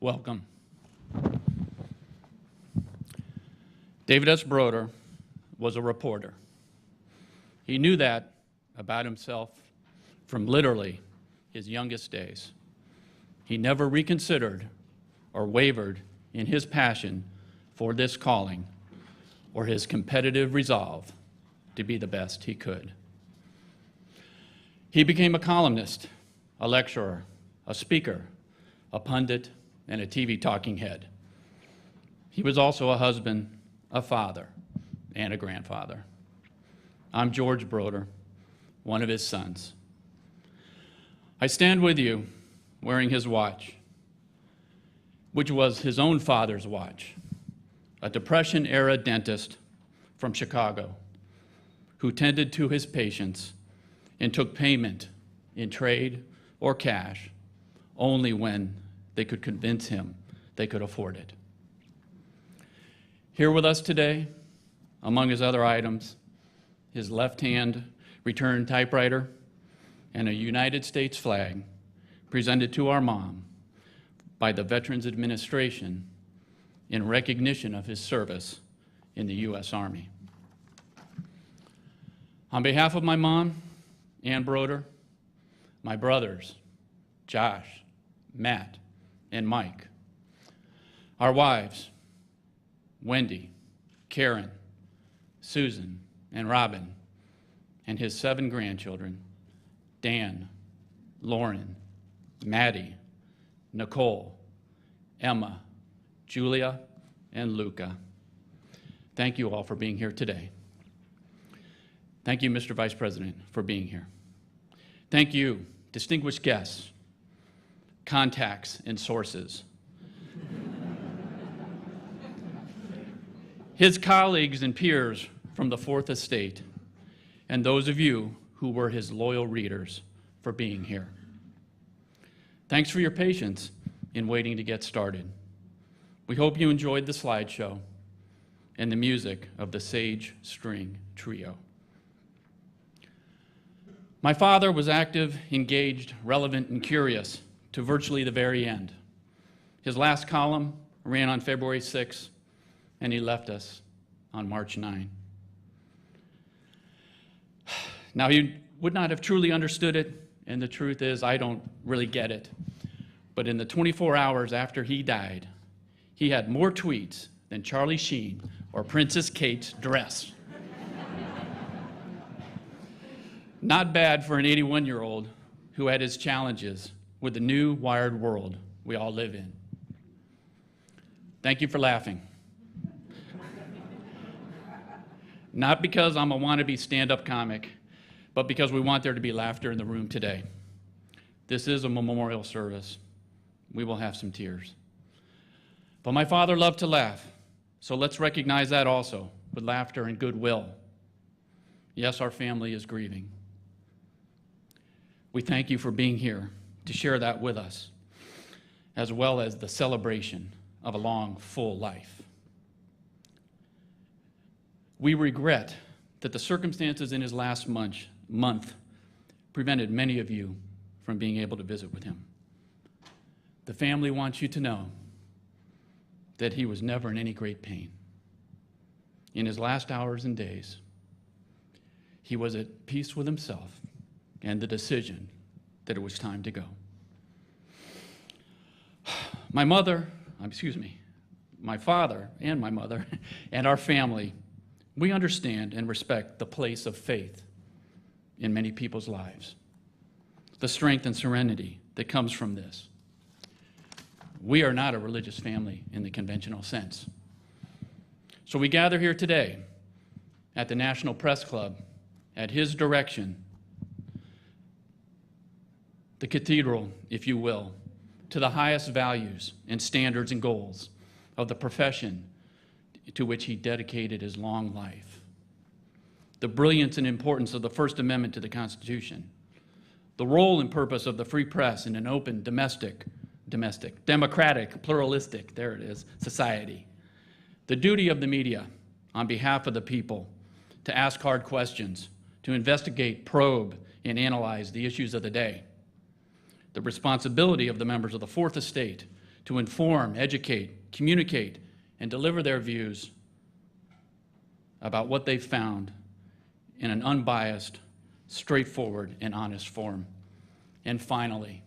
Welcome. David S. Broder was a reporter. He knew that about himself from literally his youngest days. He never reconsidered or wavered in his passion for this calling or his competitive resolve to be the best he could. He became a columnist, a lecturer, a speaker, a pundit, and a TV talking head. He was also a husband, a father, and a grandfather. I'm George Broder, one of his sons. I stand with you wearing his watch, which was his own father's watch, a Depression-era dentist from Chicago who tended to his patients and took payment in trade or cash only when they could convince him they could afford it. Here with us today, among his other items, his left-hand return typewriter and a United States flag presented to our mom by the Veterans Administration in recognition of his service in the U.S. Army. On behalf of my mom, Ann Broder, my brothers, Josh, Matt, and Mike, our wives, Wendy, Karen, Susan, and Robin, and his 7 grandchildren, Dan, Lauren, Maddie, Nicole, Emma, Julia, and Luca. Thank you all for being here today. Thank you, Mr. Vice President, for being here. Thank you, distinguished guests, contacts, and sources. His colleagues and peers from the Fourth Estate, and those of you who were his loyal readers for being here. Thanks for your patience in waiting to get started. We hope you enjoyed the slideshow and the music of the Sage String Trio. My father was active, engaged, relevant, and curious to virtually the very end. His last column ran on February 6, and he left us on March 9. Now, he would not have truly understood it, and the truth is, I don't really get it. But in the 24 hours after he died, he had more tweets than Charlie Sheen or Princess Kate's dress. Not bad for an 81-year-old who had his challenges with the new wired world we all live in. Thank you for laughing. Not because I'm a wannabe stand-up comic, but because we want there to be laughter in the room today. This is a memorial service. We will have some tears. But my father loved to laugh, so let's recognize that also with laughter and goodwill. Yes, our family is grieving. We thank you for being here to share that with us, as well as the celebration of a long, full life. We regret that the circumstances in his last month prevented many of you from being able to visit with him. The family wants you to know that he was never in any great pain. In his last hours and days, he was at peace with himself and the decision that it was time to go. My father and my mother and our family, we understand and respect the place of faith in many people's lives, the strength and serenity that comes from this. We are not a religious family in the conventional sense. So we gather here today at the National Press Club at his direction, the cathedral, if you will, to the highest values and standards and goals of the profession to which he dedicated his long life. The brilliance and importance of the First Amendment to the Constitution, the role and purpose of the free press in an open, democratic, pluralistic, there it is, society. The duty of the media on behalf of the people to ask hard questions, to investigate, probe, and analyze the issues of the day. The responsibility of the members of the Fourth Estate to inform, educate, communicate, and deliver their views about what they found in an unbiased, straightforward, and honest form. And finally,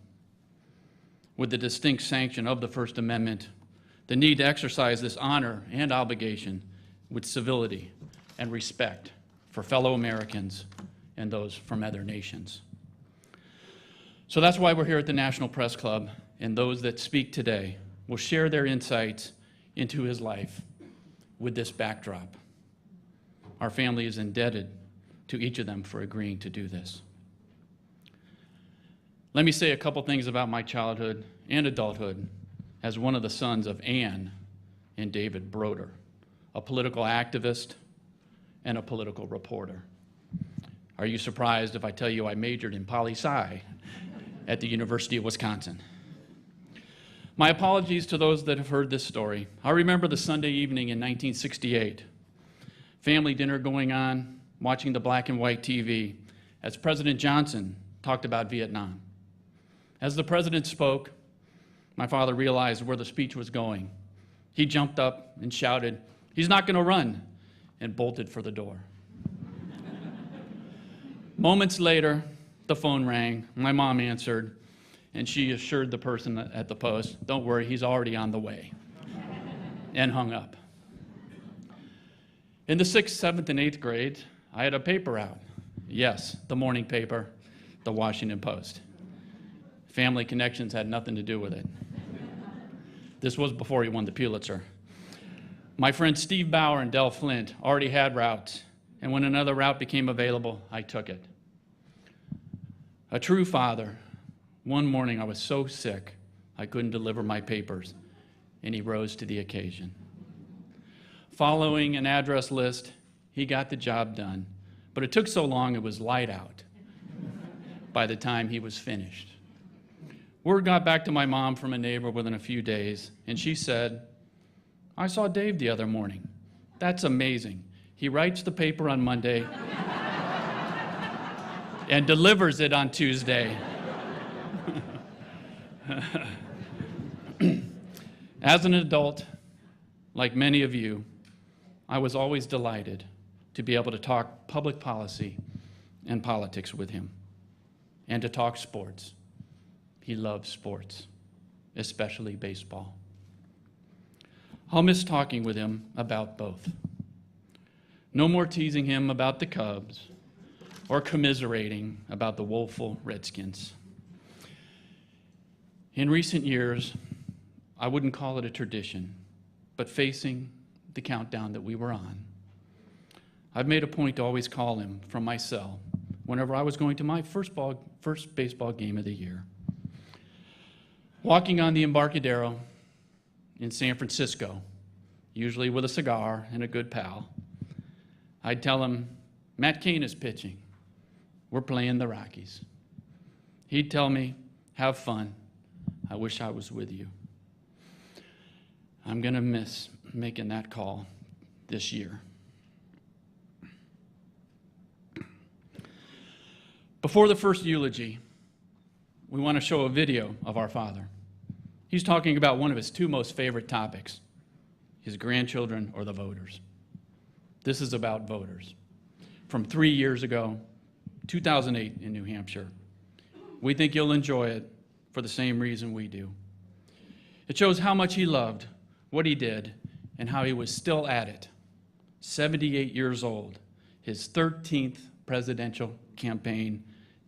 with the distinct sanction of the First Amendment, the need to exercise this honor and obligation with civility and respect for fellow Americans and those from other nations. So that's why we're here at the National Press Club, and those that speak today will share their insights into his life with this backdrop. Our family is indebted to each of them for agreeing to do this. Let me say a couple things about my childhood and adulthood as one of the sons of Ann and David Broder, a political activist and a political reporter. Are you surprised if I tell you I majored in poli-sci at the University of Wisconsin? My apologies to those that have heard this story. I remember the Sunday evening in 1968, family dinner going on, watching the black and white TV as President Johnson talked about Vietnam. As the president spoke, my father realized where the speech was going. He jumped up and shouted, "He's not going to run," and bolted for the door. Moments later, the phone rang. My mom answered, and she assured the person at the post, "Don't worry, he's already on the way," and hung up. In the 6th, 7th, and 8th grade, I had a paper out. Yes, the morning paper, the Washington Post. Family connections had nothing to do with it. This was before he won the Pulitzer. My friends Steve Bauer and Del Flint already had routes, and when another route became available, I took it. A true father. One morning I was so sick I couldn't deliver my papers, and he rose to the occasion. Following an address list, he got the job done, but it took so long it was light out by the time he was finished. Word got back to my mom from a neighbor within a few days, and she said, "I saw Dave the other morning. That's amazing. He writes the paper on Monday and delivers it on Tuesday." As an adult, like many of you, I was always delighted to be able to talk public policy and politics with him, and to talk sports. He loves sports, especially baseball. I'll miss talking with him about both. No more teasing him about the Cubs or commiserating about the woeful Redskins. In recent years, I wouldn't call it a tradition, but facing the countdown that we were on, I've made a point to always call him from my cell whenever I was going to my first baseball game of the year. Walking on the Embarcadero in San Francisco, usually with a cigar and a good pal, I'd tell him, "Matt Cain is pitching. We're playing the Rockies." He'd tell me, "Have fun. I wish I was with you." I'm going to miss making that call this year. Before the first eulogy, we want to show a video of our father. He's talking about one of his two most favorite topics, his grandchildren or the voters. This is about voters. From 3 years ago, 2008 in New Hampshire. We think you'll enjoy it for the same reason we do. It shows how much he loved what he did and how he was still at it. 78 years old, his 13th presidential campaign,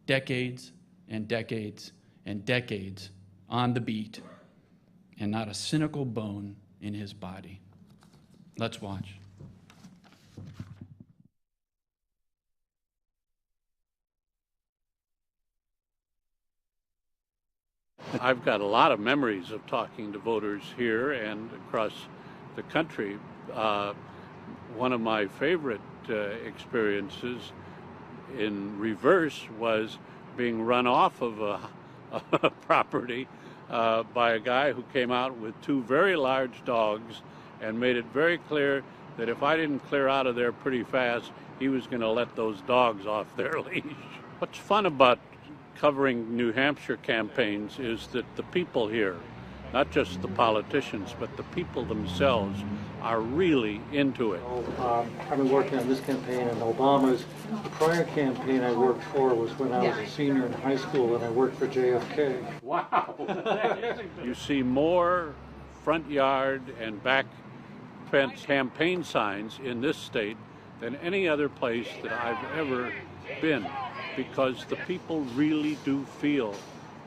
decades and decades and decades on the beat, and not a cynical bone in his body. Let's watch. I've got a lot of memories of talking to voters here and across the country. One of my favorite experiences in reverse was being run off of a property by a guy who came out with two very large dogs and made it very clear that if I didn't clear out of there pretty fast, he was going to let those dogs off their leash. What's fun about covering New Hampshire campaigns is that the people here not just the politicians, but the people themselves are really into it. I've been working on this campaign and Obama's. The prior campaign I worked for was when I was a senior in high school and I worked for JFK. Wow! You see more front yard and back fence campaign signs in this state than any other place that I've ever been, because the people really do feel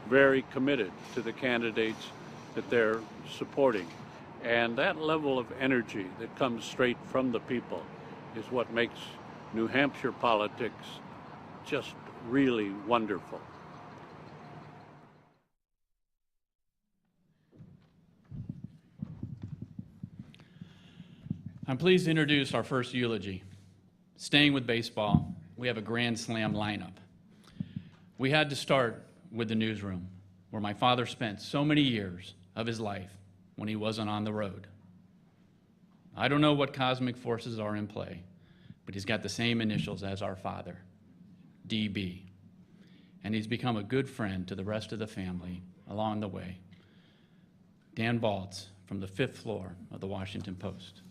very committed to the candidates that they're supporting. And that level of energy that comes straight from the people is what makes New Hampshire politics just really wonderful. I'm pleased to introduce our first eulogy. Staying with baseball, we have a grand slam lineup. We had to start with the newsroom, where my father spent so many years of his life when he wasn't on the road. I don't know what cosmic forces are in play, but he's got the same initials as our father, DB. And he's become a good friend to the rest of the family along the way. Dan Baltz from the 5th floor of the Washington Post.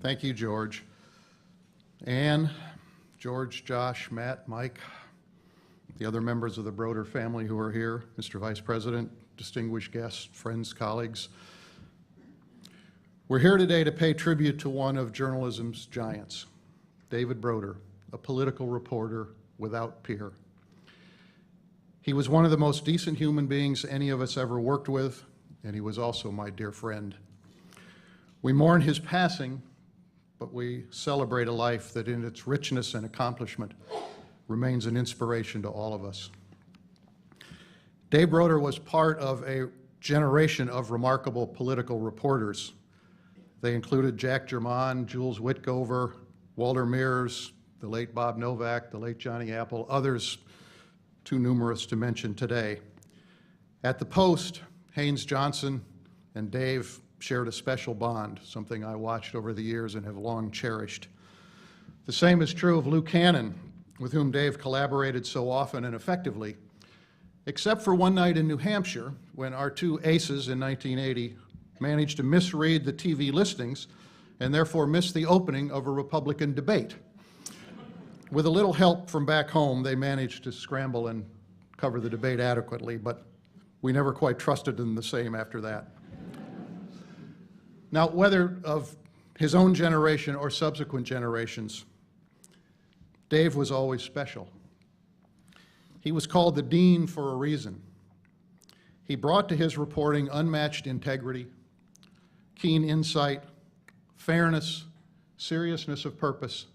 Thank you, George. Ann, George, Josh, Matt, Mike, the other members of the Broder family who are here, Mr. Vice President, distinguished guests, friends, colleagues. We're here today to pay tribute to one of journalism's giants, David Broder, a political reporter without peer. He was one of the most decent human beings any of us ever worked with, and he was also my dear friend. We mourn his passing, but we celebrate a life that in its richness and accomplishment remains an inspiration to all of us. Dave Broder was part of a generation of remarkable political reporters. They included Jack Germán, Jules Witgover, Walter Mears, the late Bob Novak, the late Johnny Apple, others too numerous to mention today. At the Post, Haynes Johnson and Dave shared a special bond, something I watched over the years and have long cherished. The same is true of Lou Cannon, with whom Dave collaborated so often and effectively, except for one night in New Hampshire when our two aces in 1980 managed to misread the TV listings and therefore miss the opening of a Republican debate. With a little help from back home, they managed to scramble and cover the debate adequately, but we never quite trusted them the same after that. Now, whether of his own generation or subsequent generations, Dave was always special. He was called the Dean for a reason. He brought to his reporting unmatched integrity, keen insight, fairness, seriousness of purpose,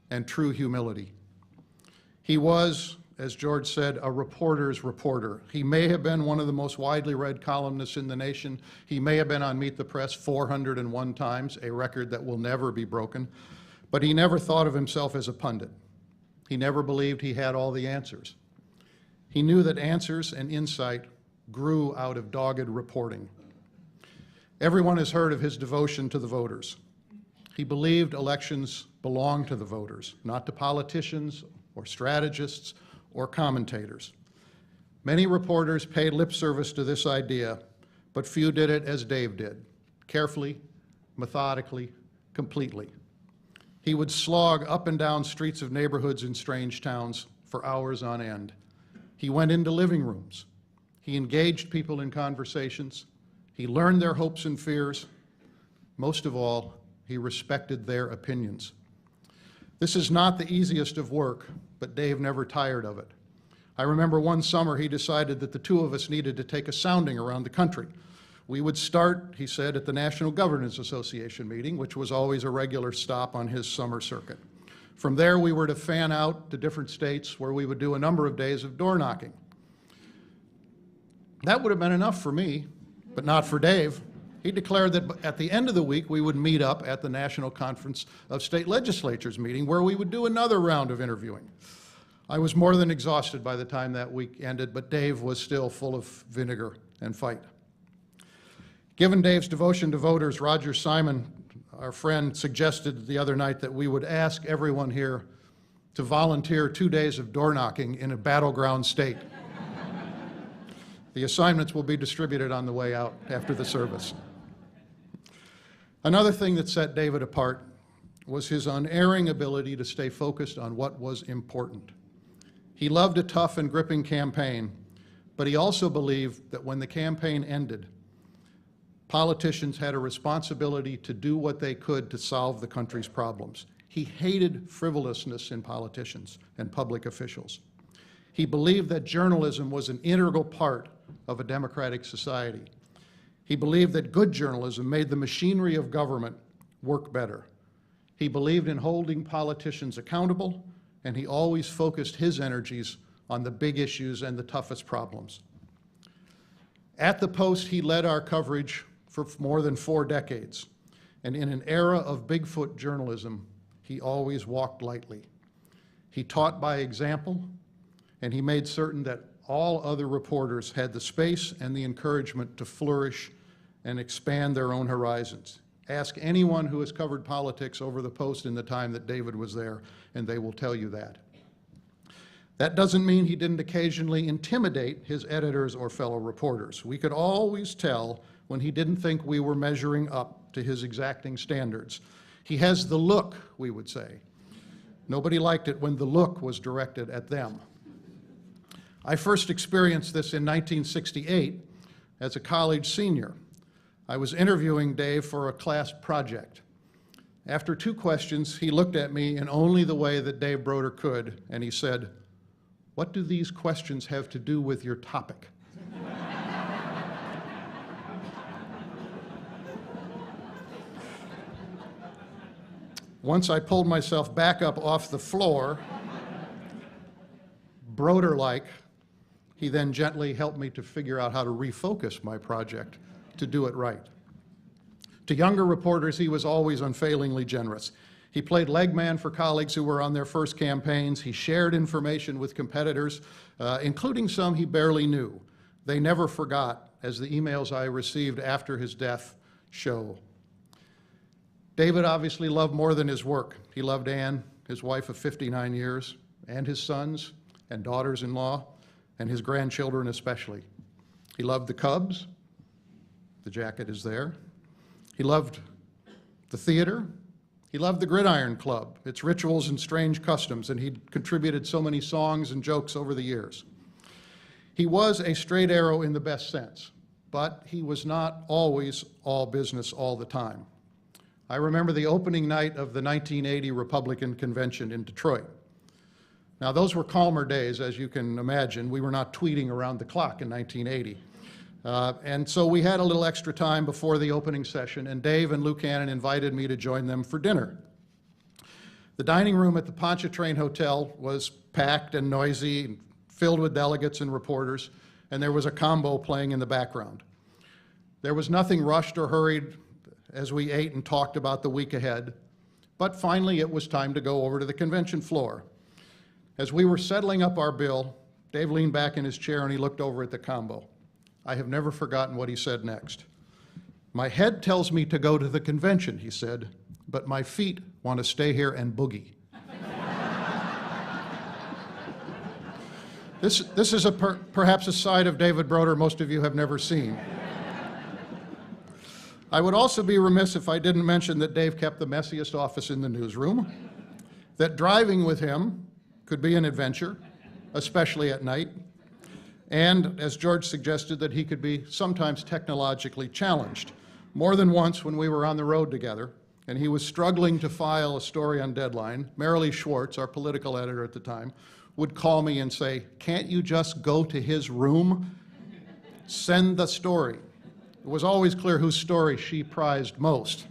and true humility. He was, as George said, a reporter's reporter. He may have been one of the most widely read columnists in the nation. He may have been on Meet the Press 401 times, a record that will never be broken. But he never thought of himself as a pundit. He never believed he had all the answers. He knew that answers and insight grew out of dogged reporting. Everyone has heard of his devotion to the voters. He believed elections belong to the voters, not to politicians or strategists or commentators. Many reporters paid lip service to this idea, but few did it as Dave did, carefully, methodically, completely. He would slog up and down streets of neighborhoods in strange towns for hours on end. He went into living rooms. He engaged people in conversations. He learned their hopes and fears. Most of all, he respected their opinions. This is not the easiest of work, but Dave never tired of it. I remember one summer he decided that the two of us needed to take a sounding around the country. We would start, he said, at the National Governors Association meeting, which was always a regular stop on his summer circuit. From there, we were to fan out to different states where we would do a number of days of door knocking. That would have been enough for me, but not for Dave. He declared that at the end of the week, we would meet up at the National Conference of State Legislatures meeting, where we would do another round of interviewing. I was more than exhausted by the time that week ended, but Dave was still full of vinegar and fight. Given Dave's devotion to voters, Roger Simon our friend suggested the other night that we would ask everyone here to volunteer 2 days of door knocking in a battleground state. The assignments will be distributed on the way out after the service. Another thing that set David apart was his unerring ability to stay focused on what was important. He loved a tough and gripping campaign, but he also believed that when the campaign ended, politicians had a responsibility to do what they could to solve the country's problems. He hated frivolousness in politicians and public officials. He believed that journalism was an integral part of a democratic society. He believed that good journalism made the machinery of government work better. He believed in holding politicians accountable, and he always focused his energies on the big issues and the toughest problems. At the Post, he led our coverage for more than 4 decades, and in an era of Bigfoot journalism, he always walked lightly. He taught by example, and he made certain that all other reporters had the space and the encouragement to flourish and expand their own horizons. Ask anyone who has covered politics over the Post in the time that David was there, and they will tell you that. That doesn't mean he didn't occasionally intimidate his editors or fellow reporters. We could always tell when he didn't think we were measuring up to his exacting standards. He has the look, we would say. Nobody liked it when the look was directed at them. I first experienced this in 1968 as a college senior. I was interviewing Dave for a class project. After 2 questions, he looked at me in only the way that Dave Broder could, and he said, "What do these questions have to do with your topic?" Once I pulled myself back up off the floor, Broder-like, he then gently helped me to figure out how to refocus my project to do it right. To younger reporters, he was always unfailingly generous. He played legman for colleagues who were on their first campaigns. He shared information with competitors, including some he barely knew. They never forgot, as the emails I received after his death show. David obviously loved more than his work. He loved Anne, his wife of 59 years, and his sons and daughters-in-law, and his grandchildren especially. He loved the Cubs. The jacket is there. He loved the theater. He loved the Gridiron Club, its rituals and strange customs, and he'd contributed so many songs and jokes over the years. He was a straight arrow in the best sense, but he was not always all business all the time. I remember the opening night of the 1980 Republican Convention in Detroit. Now, those were calmer days, as you can imagine. We were not tweeting around the clock in 1980. And so we had a little extra time before the opening session, and Dave and Lou Cannon invited me to join them for dinner. The dining room at the Pontchartrain Hotel was packed and noisy, and filled with delegates and reporters, and there was a combo playing in the background. There was nothing rushed or hurried as we ate and talked about the week ahead, but finally it was time to go over to the convention floor. As we were settling up our bill, Dave leaned back in his chair and he looked over at the combo. I have never forgotten what he said next. "My head tells me to go to the convention," he said, "but my feet want to stay here and boogie." This is perhaps a side of David Broder most of you have never seen. I would also be remiss if I didn't mention that Dave kept the messiest office in the newsroom, that driving with him could be an adventure, especially at night, and, as George suggested, that he could be sometimes technologically challenged. More than once when we were on the road together, and he was struggling to file a story on deadline, Marilee Schwartz, our political editor at the time, would call me and say, "Can't you just go to his room? Send the story." It was always clear whose story she prized most.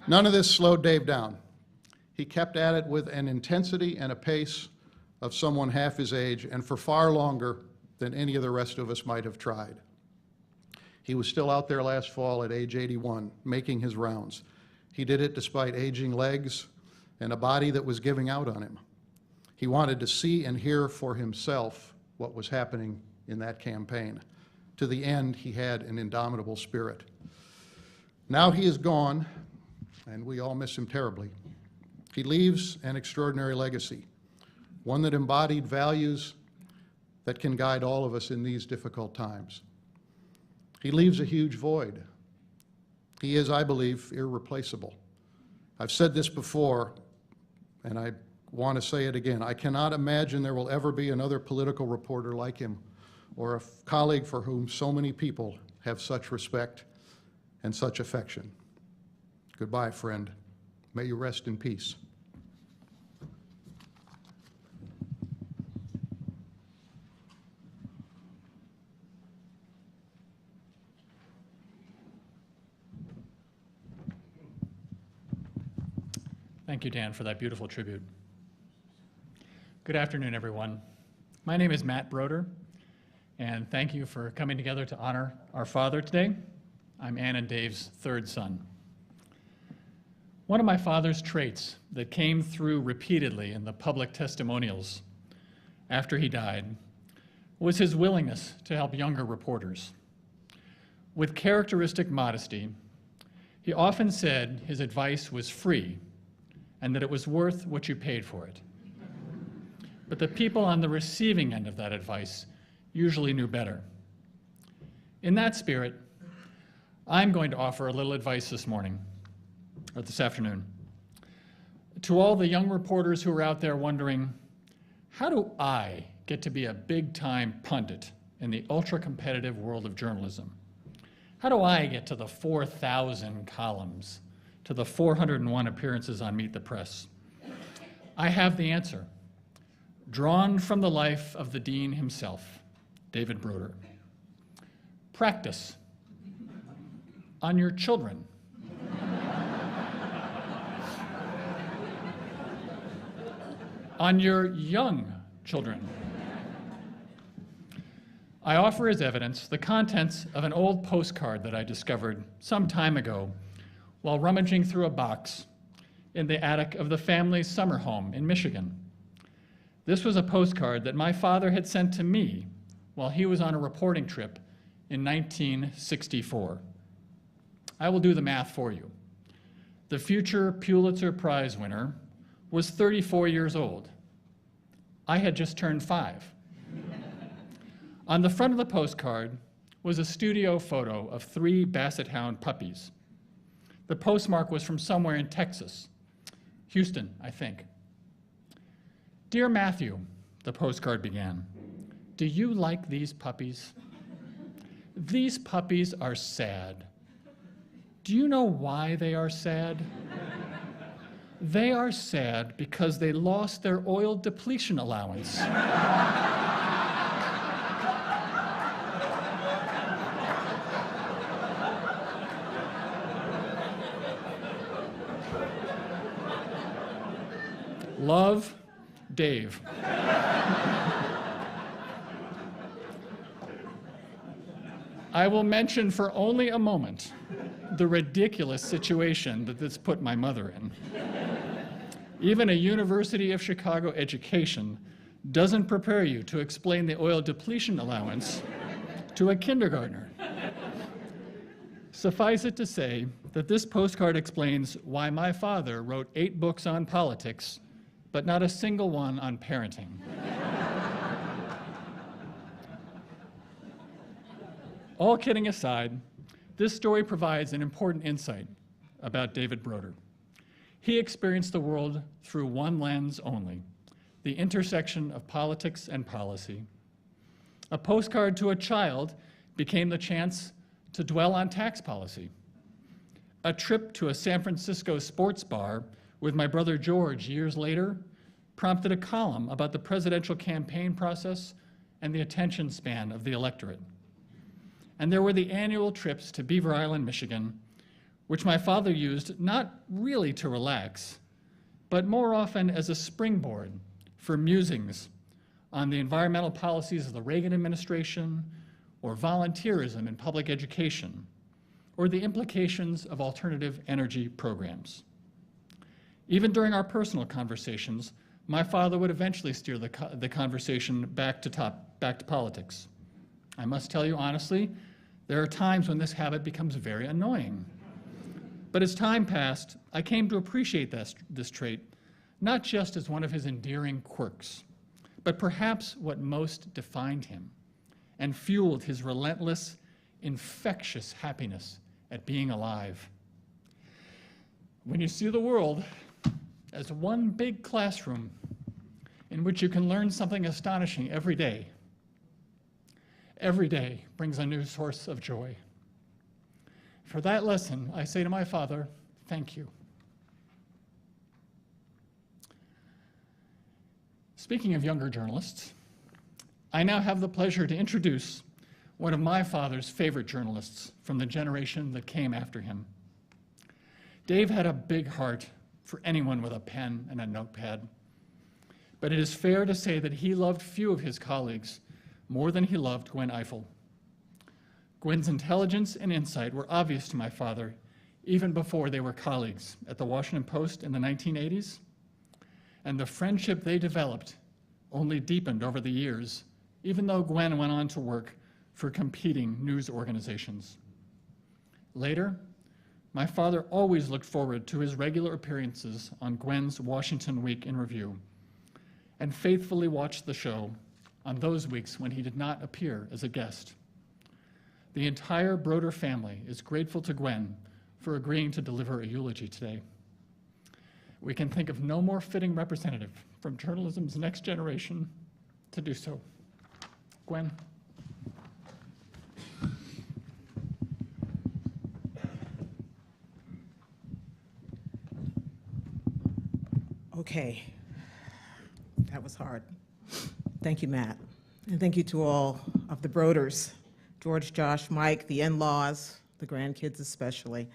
None of this slowed Dave down. He kept at it with an intensity and a pace of someone half his age, and for far longer than any of the rest of us might have tried. He was still out there last fall at age 81, making his rounds. He did it despite aging legs and a body that was giving out on him. He wanted to see and hear for himself what was happening in that campaign. To the end, he had an indomitable spirit. Now he is gone, and we all miss him terribly. He leaves an extraordinary legacy, one that embodied values that can guide all of us in these difficult times. He leaves a huge void. He is, I believe, irreplaceable. I've said this before, and I want to say it again. I cannot imagine there will ever be another political reporter like him, or a colleague for whom so many people have such respect and such affection. Goodbye, friend. May you rest in peace. Thank you, Dan, for that beautiful tribute. Good afternoon, everyone. My name is Matt Broder, and thank you for coming together to honor our father today. I'm Ann and Dave's third son. One of my father's traits that came through repeatedly in the public testimonials after he died was his willingness to help younger reporters. With characteristic modesty, he often said his advice was free and that it was worth what you paid for it. But the people on the receiving end of that advice usually knew better. In that spirit, I'm going to offer a little advice this morning, or this afternoon, to all the young reporters who are out there wondering, how do I get to be a big-time pundit in the ultra-competitive world of journalism? How do I get to the 4,000 columns, to the 401 appearances on Meet the Press? I have the answer, drawn from the life of the dean himself, David Broder. Practice on your children. On your young children. I offer as evidence the contents of an old postcard that I discovered some time ago while rummaging through a box in the attic of the family's summer home in Michigan. This was a postcard that my father had sent to me while he was on a reporting trip in 1964. I will do the math for you. The future Pulitzer Prize winner was 34 years old. I had just turned 5. On the front of the postcard was a studio photo of 3 Basset Hound puppies. The postmark was from somewhere in Texas, Houston, I think. Dear Matthew, the postcard began, do you like these puppies? These puppies are sad. Do you know why they are sad? They are sad because they lost their oil depletion allowance. Love, Dave. I will mention for only a moment the ridiculous situation that this put my mother in. Even a University of Chicago education doesn't prepare you to explain the oil depletion allowance to a kindergartner. Suffice it to say that this postcard explains why my father wrote 8 books on politics, but not a single one on parenting. All kidding aside, this story provides an important insight about David Broder. He experienced the world through one lens only, the intersection of politics and policy. A postcard to a child became the chance to dwell on tax policy. A trip to a San Francisco sports bar with my brother George years later prompted a column about the presidential campaign process and the attention span of the electorate. And there were the annual trips to Beaver Island, Michigan, which my father used not really to relax, but more often as a springboard for musings on the environmental policies of the Reagan administration, or volunteerism in public education, or the implications of alternative energy programs. Even during our personal conversations, my father would eventually steer the conversation back to politics. I must tell you honestly, there are times when this habit becomes very annoying. But as time passed, I came to appreciate this trait, not just as one of his endearing quirks, but perhaps what most defined him and fueled his relentless, infectious happiness at being alive. When you see the world as one big classroom in which you can learn something astonishing every day brings a new source of joy. For that lesson, I say to my father, thank you. Speaking of younger journalists, I now have the pleasure to introduce one of my father's favorite journalists from the generation that came after him. Dave had a big heart for anyone with a pen and a notepad, but it is fair to say that he loved few of his colleagues more than he loved Gwen Ifill. Gwen's intelligence and insight were obvious to my father even before they were colleagues at the Washington Post in the 1980s, and the friendship they developed only deepened over the years, even though Gwen went on to work for competing news organizations. Later, my father always looked forward to his regular appearances on Gwen's Washington Week in Review, and faithfully watched the show on those weeks when he did not appear as a guest. The entire Broder family is grateful to Gwen for agreeing to deliver a eulogy today. We can think of no more fitting representative from journalism's next generation to do so. Gwen. Okay, that was hard. Thank you, Matt. And thank you to all of the Broders, George, Josh, Mike, the in-laws, the grandkids especially.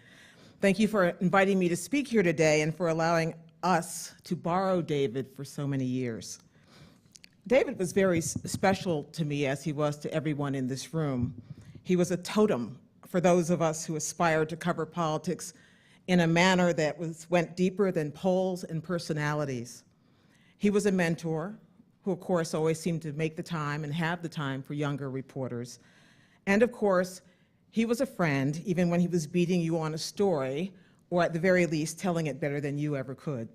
Thank you for inviting me to speak here today and for allowing us to borrow David for so many years. David was very special to me, as he was to everyone in this room. He was a totem for those of us who aspired to cover politics in a manner that went deeper than polls and personalities. He was a mentor who, of course, always seemed to make the time and have the time for younger reporters. And of course, he was a friend, even when he was beating you on a story, or at the very least, telling it better than you ever could.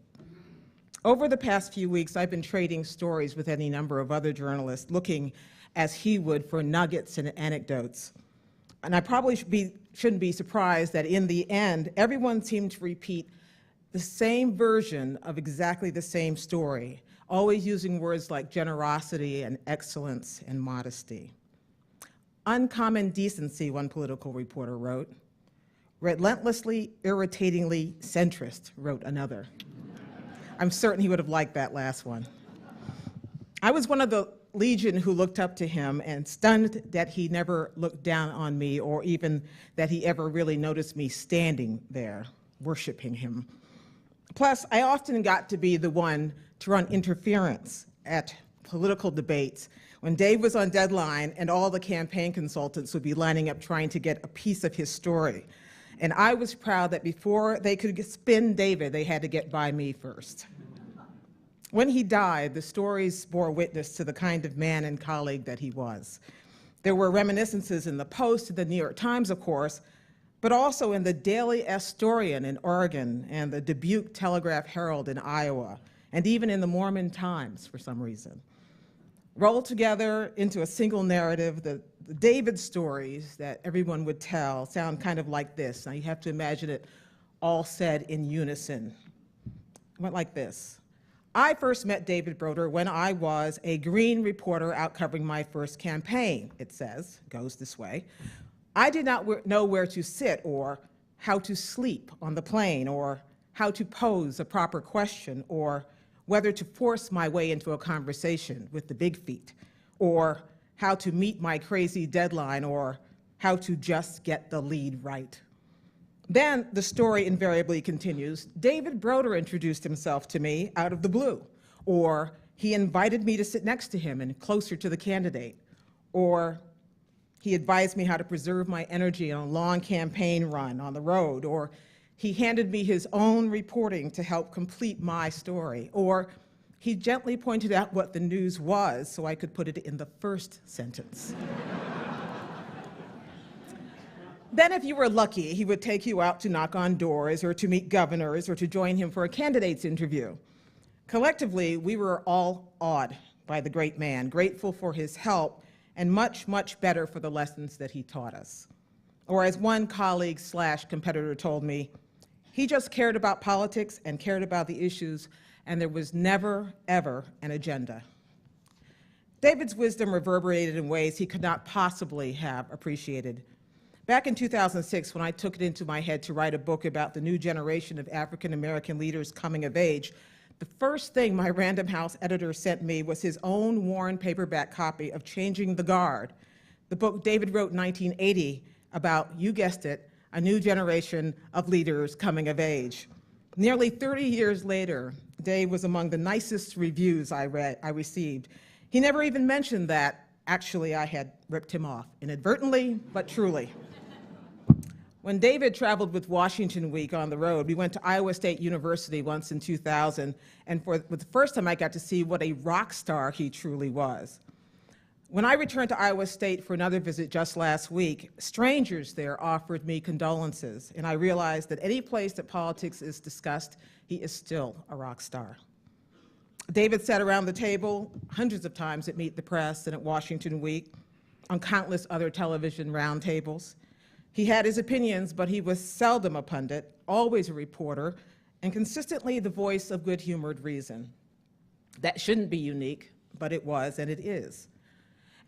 Over the past few weeks, I've been trading stories with any number of other journalists, looking, as he would, for nuggets and anecdotes. And I probably shouldn't be surprised that in the end, everyone seemed to repeat the same version of exactly the same story, always using words like generosity and excellence and modesty. Uncommon decency, one political reporter wrote. Relentlessly, irritatingly centrist, wrote another. I'm certain he would have liked that last one. I was one of the legion who looked up to him and stunned that he never looked down on me, or even that he ever really noticed me standing there, worshiping him. Plus, I often got to be the one to run interference at political debates when Dave was on deadline and all the campaign consultants would be lining up trying to get a piece of his story. And I was proud that before they could spin David, they had to get by me first. When he died, the stories bore witness to the kind of man and colleague that he was. There were reminiscences in the Post and the New York Times, of course, but also in the Daily Astorian in Oregon and the Dubuque Telegraph-Herald in Iowa, and even in the Mormon Times for some reason. Rolled together into a single narrative, the David stories that everyone would tell sound kind of like this. Now you have to imagine it all said in unison. It went like this. I first met David Broder when I was a green reporter out covering my first campaign, it says, goes this way. I did not know where to sit or how to sleep on the plane or how to pose a proper question or whether to force my way into a conversation with the big feet, or how to meet my crazy deadline, or how to just get the lead right. Then the story invariably continues. David Broder introduced himself to me out of the blue, or he invited me to sit next to him and closer to the candidate, or he advised me how to preserve my energy on a long campaign run on the road, or he handed me his own reporting to help complete my story, or he gently pointed out what the news was so I could put it in the first sentence. Then if you were lucky, he would take you out to knock on doors or to meet governors or to join him for a candidate's interview. Collectively, we were all awed by the great man, grateful for his help, and much, much better for the lessons that he taught us. Or as one colleague / competitor told me, he just cared about politics and cared about the issues, and there was never, ever an agenda. David's wisdom reverberated in ways he could not possibly have appreciated. Back in 2006, when I took it into my head to write a book about the new generation of African American leaders coming of age, the first thing my Random House editor sent me was his own worn paperback copy of Changing the Guard, the book David wrote in 1980 about, you guessed it, a new generation of leaders coming of age. Nearly 30 years later, Dave was among the nicest reviews I received. He never even mentioned that, actually, I had ripped him off, inadvertently, but truly. When David traveled with Washington Week on the road, we went to Iowa State University once in 2000, and for the first time I got to see what a rock star he truly was. When I returned to Iowa State for another visit just last week, strangers there offered me condolences, and I realized that any place that politics is discussed, he is still a rock star. David sat around the table hundreds of times at Meet the Press and at Washington Week, on countless other television roundtables. He had his opinions, but he was seldom a pundit, always a reporter, and consistently the voice of good-humored reason. That shouldn't be unique, but it was, and it is.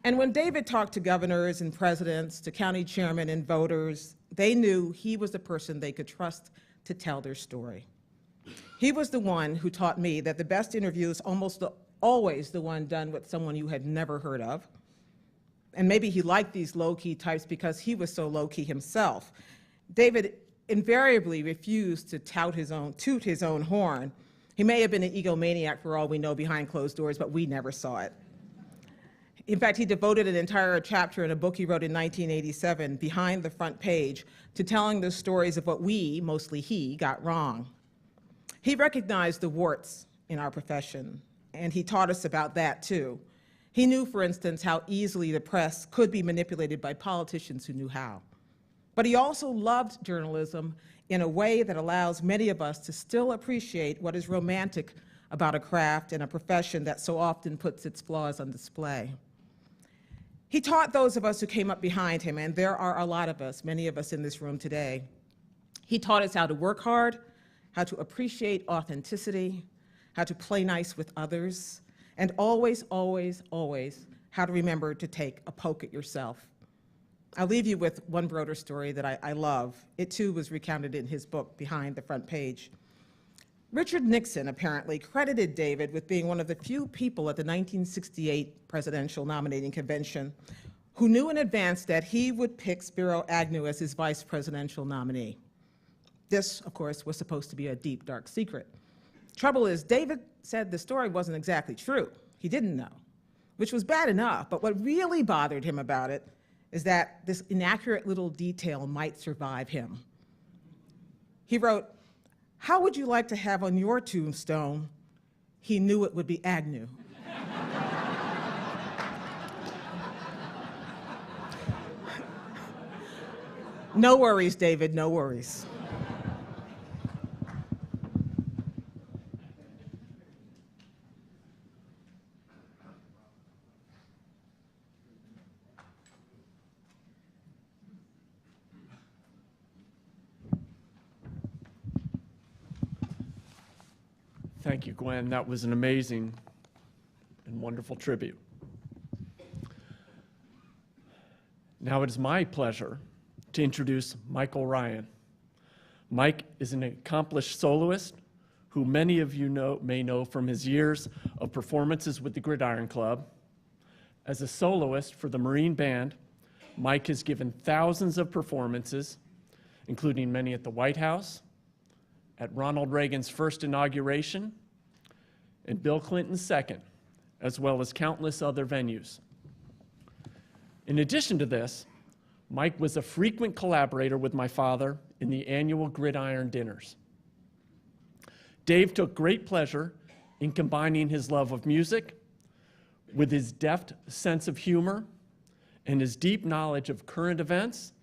And when David talked to governors and presidents, to county chairmen and voters, they knew he was the person they could trust to tell their story. He was the one who taught me that the best interview is almost always the one done with someone you had never heard of. And maybe he liked these low-key types because he was so low-key himself. David invariably refused to toot his own horn. He may have been an egomaniac for all we know behind closed doors, but we never saw it. In fact, he devoted an entire chapter in a book he wrote in 1987, Behind the Front Page, to telling the stories of what we, mostly he, got wrong. He recognized the warts in our profession, and he taught us about that too. He knew, for instance, how easily the press could be manipulated by politicians who knew how. But he also loved journalism in a way that allows many of us to still appreciate what is romantic about a craft and a profession that so often puts its flaws on display. He taught those of us who came up behind him, and there are a lot of us, many of us in this room today. He taught us how to work hard, how to appreciate authenticity, how to play nice with others, and always, always, always, how to remember to take a poke at yourself. I'll leave you with one Broder story that I love. It too was recounted in his book, Behind the Front Page. Richard Nixon apparently credited David with being one of the few people at the 1968 presidential nominating convention who knew in advance that he would pick Spiro Agnew as his vice presidential nominee. This, of course, was supposed to be a deep, dark secret. Trouble is, David said the story wasn't exactly true. He didn't know, which was bad enough, but what really bothered him about it is that this inaccurate little detail might survive him. He wrote, "How would you like to have on your tombstone, he knew it would be Agnew?" No worries, David, no worries. Thank you, Gwen. That was an amazing and wonderful tribute. Now it is my pleasure to introduce Michael Ryan. Mike is an accomplished soloist who many of you may know from his years of performances with the Gridiron Club. As a soloist for the Marine Band, Mike has given thousands of performances, including many at the White House, at Ronald Reagan's first inauguration, and Bill Clinton's second, as well as countless other venues. In addition to this, Mike was a frequent collaborator with my father in the annual Gridiron dinners. Dave took great pleasure in combining his love of music with his deft sense of humor and his deep knowledge of current events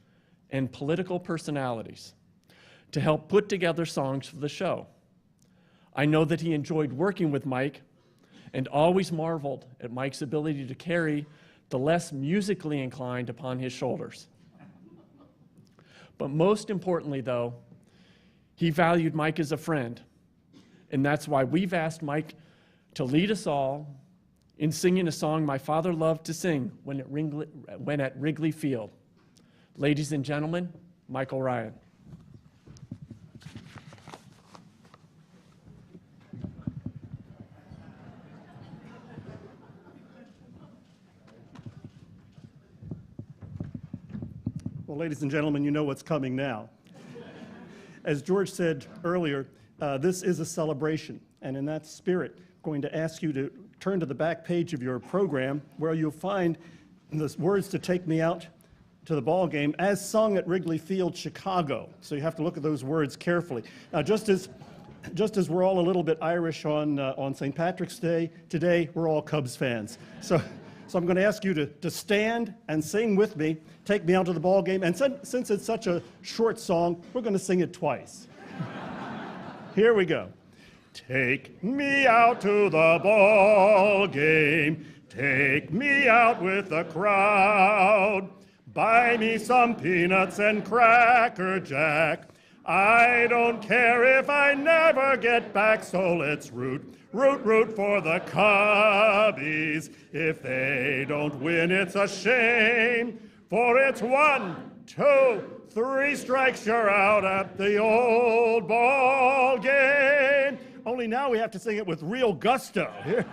and political personalities to help put together songs for the show. I know that he enjoyed working with Mike and always marveled at Mike's ability to carry the less musically inclined upon his shoulders. But most importantly, though, he valued Mike as a friend, and that's why we've asked Mike to lead us all in singing a song my father loved to sing when at Wrigley Field. Ladies and gentlemen, Michael Ryan. Well, ladies and gentlemen, you know what's coming now. As George said earlier, this is a celebration, and in that spirit, I'm going to ask you to turn to the back page of your program where you'll find the words to Take Me Out to the Ball Game as sung at Wrigley Field, Chicago. So you have to look at those words carefully. Now, just as we're all a little bit Irish on St. Patrick's Day, today we're all Cubs fans. So I'm going to ask you to stand and sing with me, Take Me Out to the Ball Game. And since it's such a short song, we're going to sing it twice. Here we go. Take me out to the ball game. Take me out with the crowd. Buy me some peanuts and Cracker Jack. I don't care if I never get back, so let's root for the Cubbies. If they don't win, it's a shame, for it's 1, 2, 3 strikes, you're out at the old ball game. Only now we have to sing it with real gusto. Here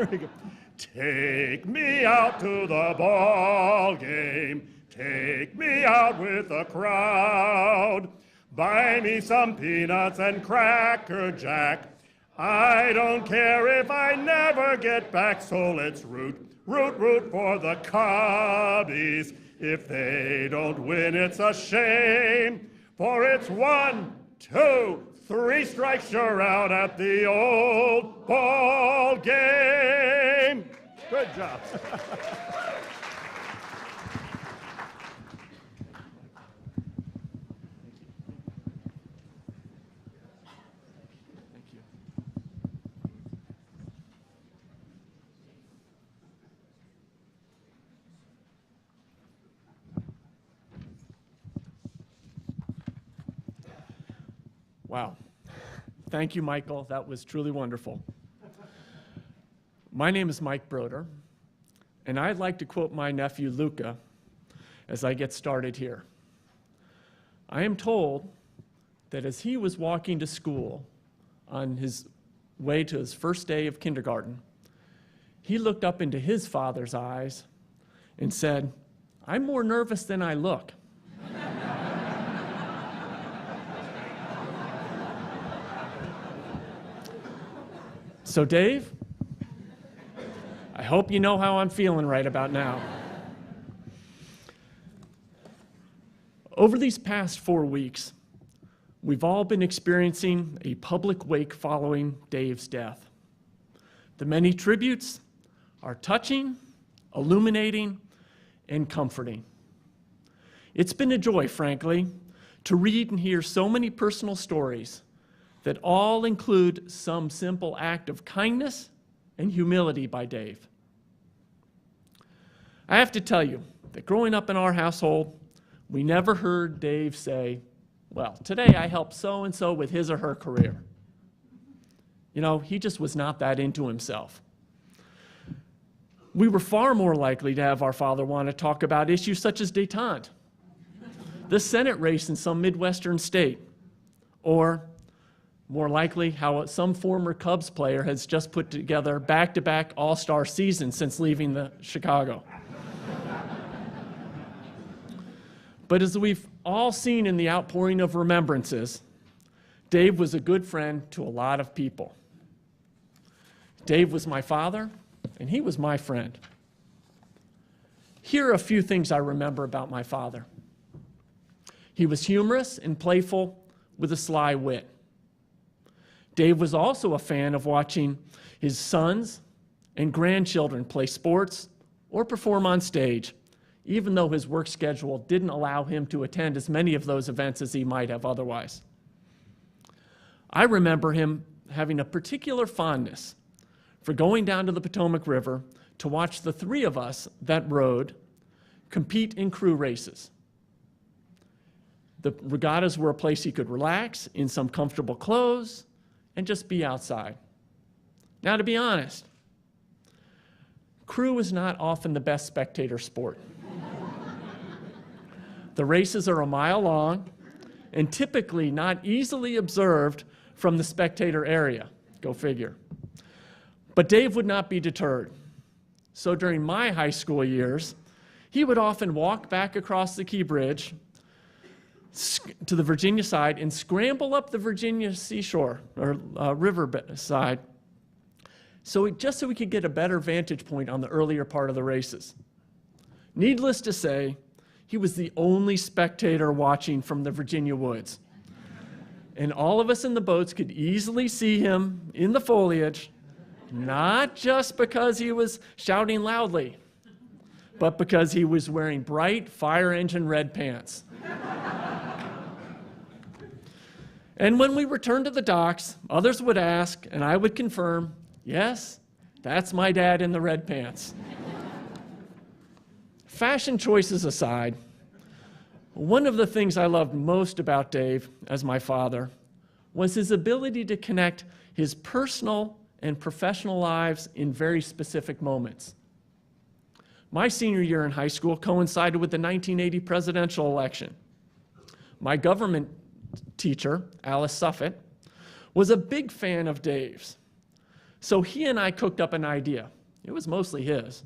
we go. Take me out to the ball game. Take me out with the crowd. Buy me some peanuts and Cracker Jack. I don't care if I never get back, so let's root for the Cubbies. If they don't win, it's a shame, for it's 1, 2, 3 strikes, you're out at the old ball game. Good job. Wow. Thank you, Michael. That was truly wonderful. My name is Mike Broder, and I'd like to quote my nephew, Luca, as I get started here. I am told that as he was walking to school on his way to his first day of kindergarten, he looked up into his father's eyes and said, "I'm more nervous than I look." So Dave, I hope you know how I'm feeling right about now. Over these past 4 weeks, we've all been experiencing a public wake following Dave's death. The many tributes are touching, illuminating, and comforting. It's been a joy, frankly, to read and hear so many personal stories that all include some simple act of kindness and humility by Dave. I have to tell you that growing up in our household, we never heard Dave say, "Well, today I helped so-and-so with his or her career." You know, he just was not that into himself. We were far more likely to have our father want to talk about issues such as détente, the Senate race in some Midwestern state, or more likely how some former Cubs player has just put together back-to-back all-star seasons since leaving Chicago. But as we've all seen in the outpouring of remembrances, Dave was a good friend to a lot of people. Dave was my father, and he was my friend. Here are a few things I remember about my father. He was humorous and playful with a sly wit. Dave was also a fan of watching his sons and grandchildren play sports or perform on stage, even though his work schedule didn't allow him to attend as many of those events as he might have otherwise. I remember him having a particular fondness for going down to the Potomac River to watch the three of us that rowed compete in crew races. The regattas were a place he could relax in some comfortable clothes and just be outside. Now, to be honest, crew is not often the best spectator sport. The races are a mile long and typically not easily observed from the spectator area. Go figure. But Dave would not be deterred. So during my high school years, he would often walk back across the Key Bridge to the Virginia side and scramble up the Virginia seashore or river side just so we could get a better vantage point on the earlier part of the races. Needless to say, he was the only spectator watching from the Virginia woods. And all of us in the boats could easily see him in the foliage, not just because he was shouting loudly, but because he was wearing bright fire engine red pants. And when we returned to the docks, others would ask, and I would confirm, yes, that's my dad in the red pants. Fashion choices aside, one of the things I loved most about Dave as my father was his ability to connect his personal and professional lives in very specific moments. My senior year in high school coincided with the 1980 presidential election. My government teacher, Alice Suffett, was a big fan of Dave's. So he and I cooked up an idea, it was mostly his,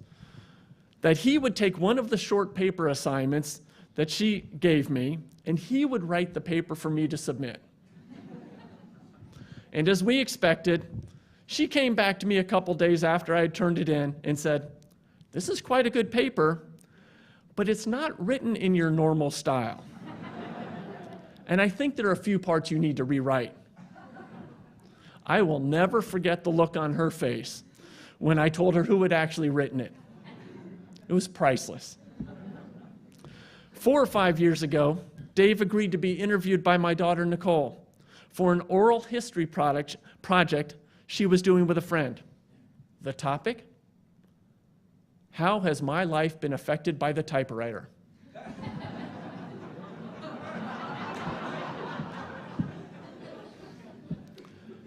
that he would take one of the short paper assignments that she gave me, and he would write the paper for me to submit. And as we expected, she came back to me a couple days after I had turned it in and said, "This is quite a good paper, but it's not written in your normal style. And I think there are a few parts you need to rewrite." I will never forget the look on her face when I told her who had actually written it. It was priceless. 4 or 5 years ago, Dave agreed to be interviewed by my daughter, Nicole, for an oral history project she was doing with a friend. The topic? How has my life been affected by the typewriter?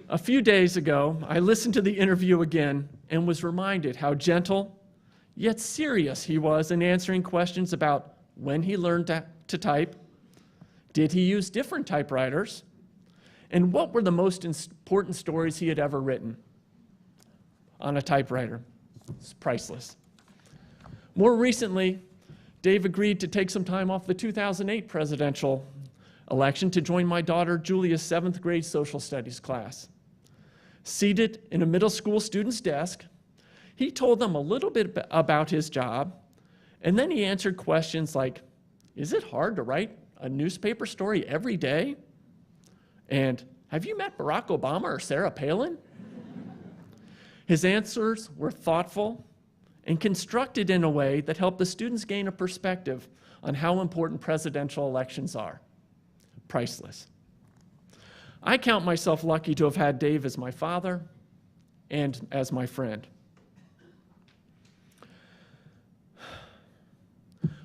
A few days ago, I listened to the interview again and was reminded how gentle, yet serious he was in answering questions about when he learned to type, did he use different typewriters, and what were the most important stories he had ever written on a typewriter. It's priceless. More recently, Dave agreed to take some time off the 2008 presidential election to join my daughter Julia's 7th grade social studies class. Seated in a middle school student's desk, he told them a little bit about his job, and then he answered questions like, is it hard to write a newspaper story every day? And have you met Barack Obama or Sarah Palin? His answers were thoughtful and constructed in a way that helped the students gain a perspective on how important presidential elections are. Priceless. I count myself lucky to have had Dave as my father and as my friend.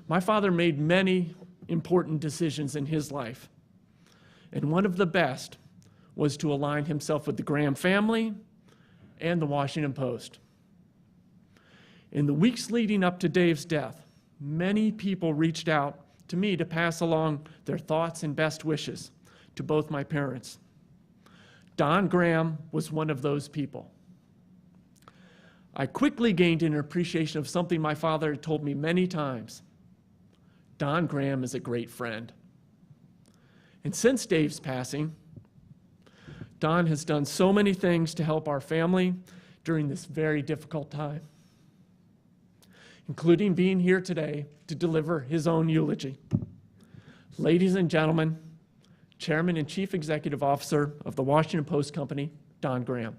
My father made many important decisions in his life, and one of the best was to align himself with the Graham family and the Washington Post. In the weeks leading up to Dave's death, many people reached out to me to pass along their thoughts and best wishes to both my parents. Don Graham was one of those people. I quickly gained an appreciation of something my father had told me many times. Don Graham is a great friend. And since Dave's passing, Don has done so many things to help our family during this very difficult time, including being here today to deliver his own eulogy. Ladies and gentlemen, Chairman and Chief Executive Officer of the Washington Post Company, Don Graham.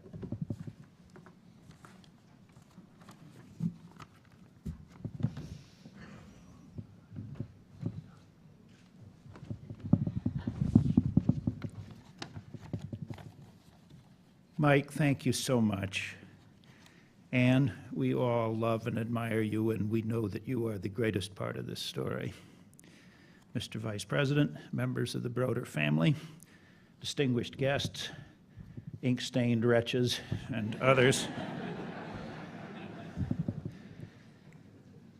Mike, thank you so much. Anne, we all love and admire you, and we know that you are the greatest part of this story. Mr. Vice President, members of the Broder family, distinguished guests, ink-stained wretches, and others.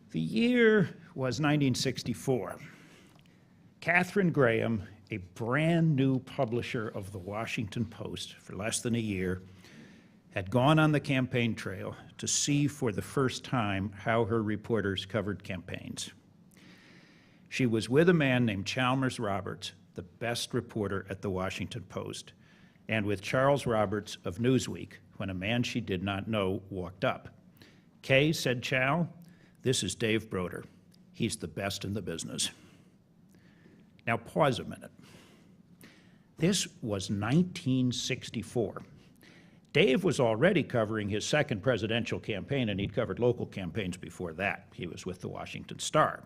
The year was 1964. Katharine Graham, a brand new publisher of the Washington Post for less than a year, had gone on the campaign trail to see for the first time how her reporters covered campaigns. She was with a man named Chalmers Roberts, the best reporter at the Washington Post, and with Charles Roberts of Newsweek, when a man she did not know walked up. "Kay," said Chal, "this is Dave Broder. He's the best in the business." Now pause a minute. This was 1964. Dave was already covering his second presidential campaign, and he'd covered local campaigns before that. He was with the Washington Star.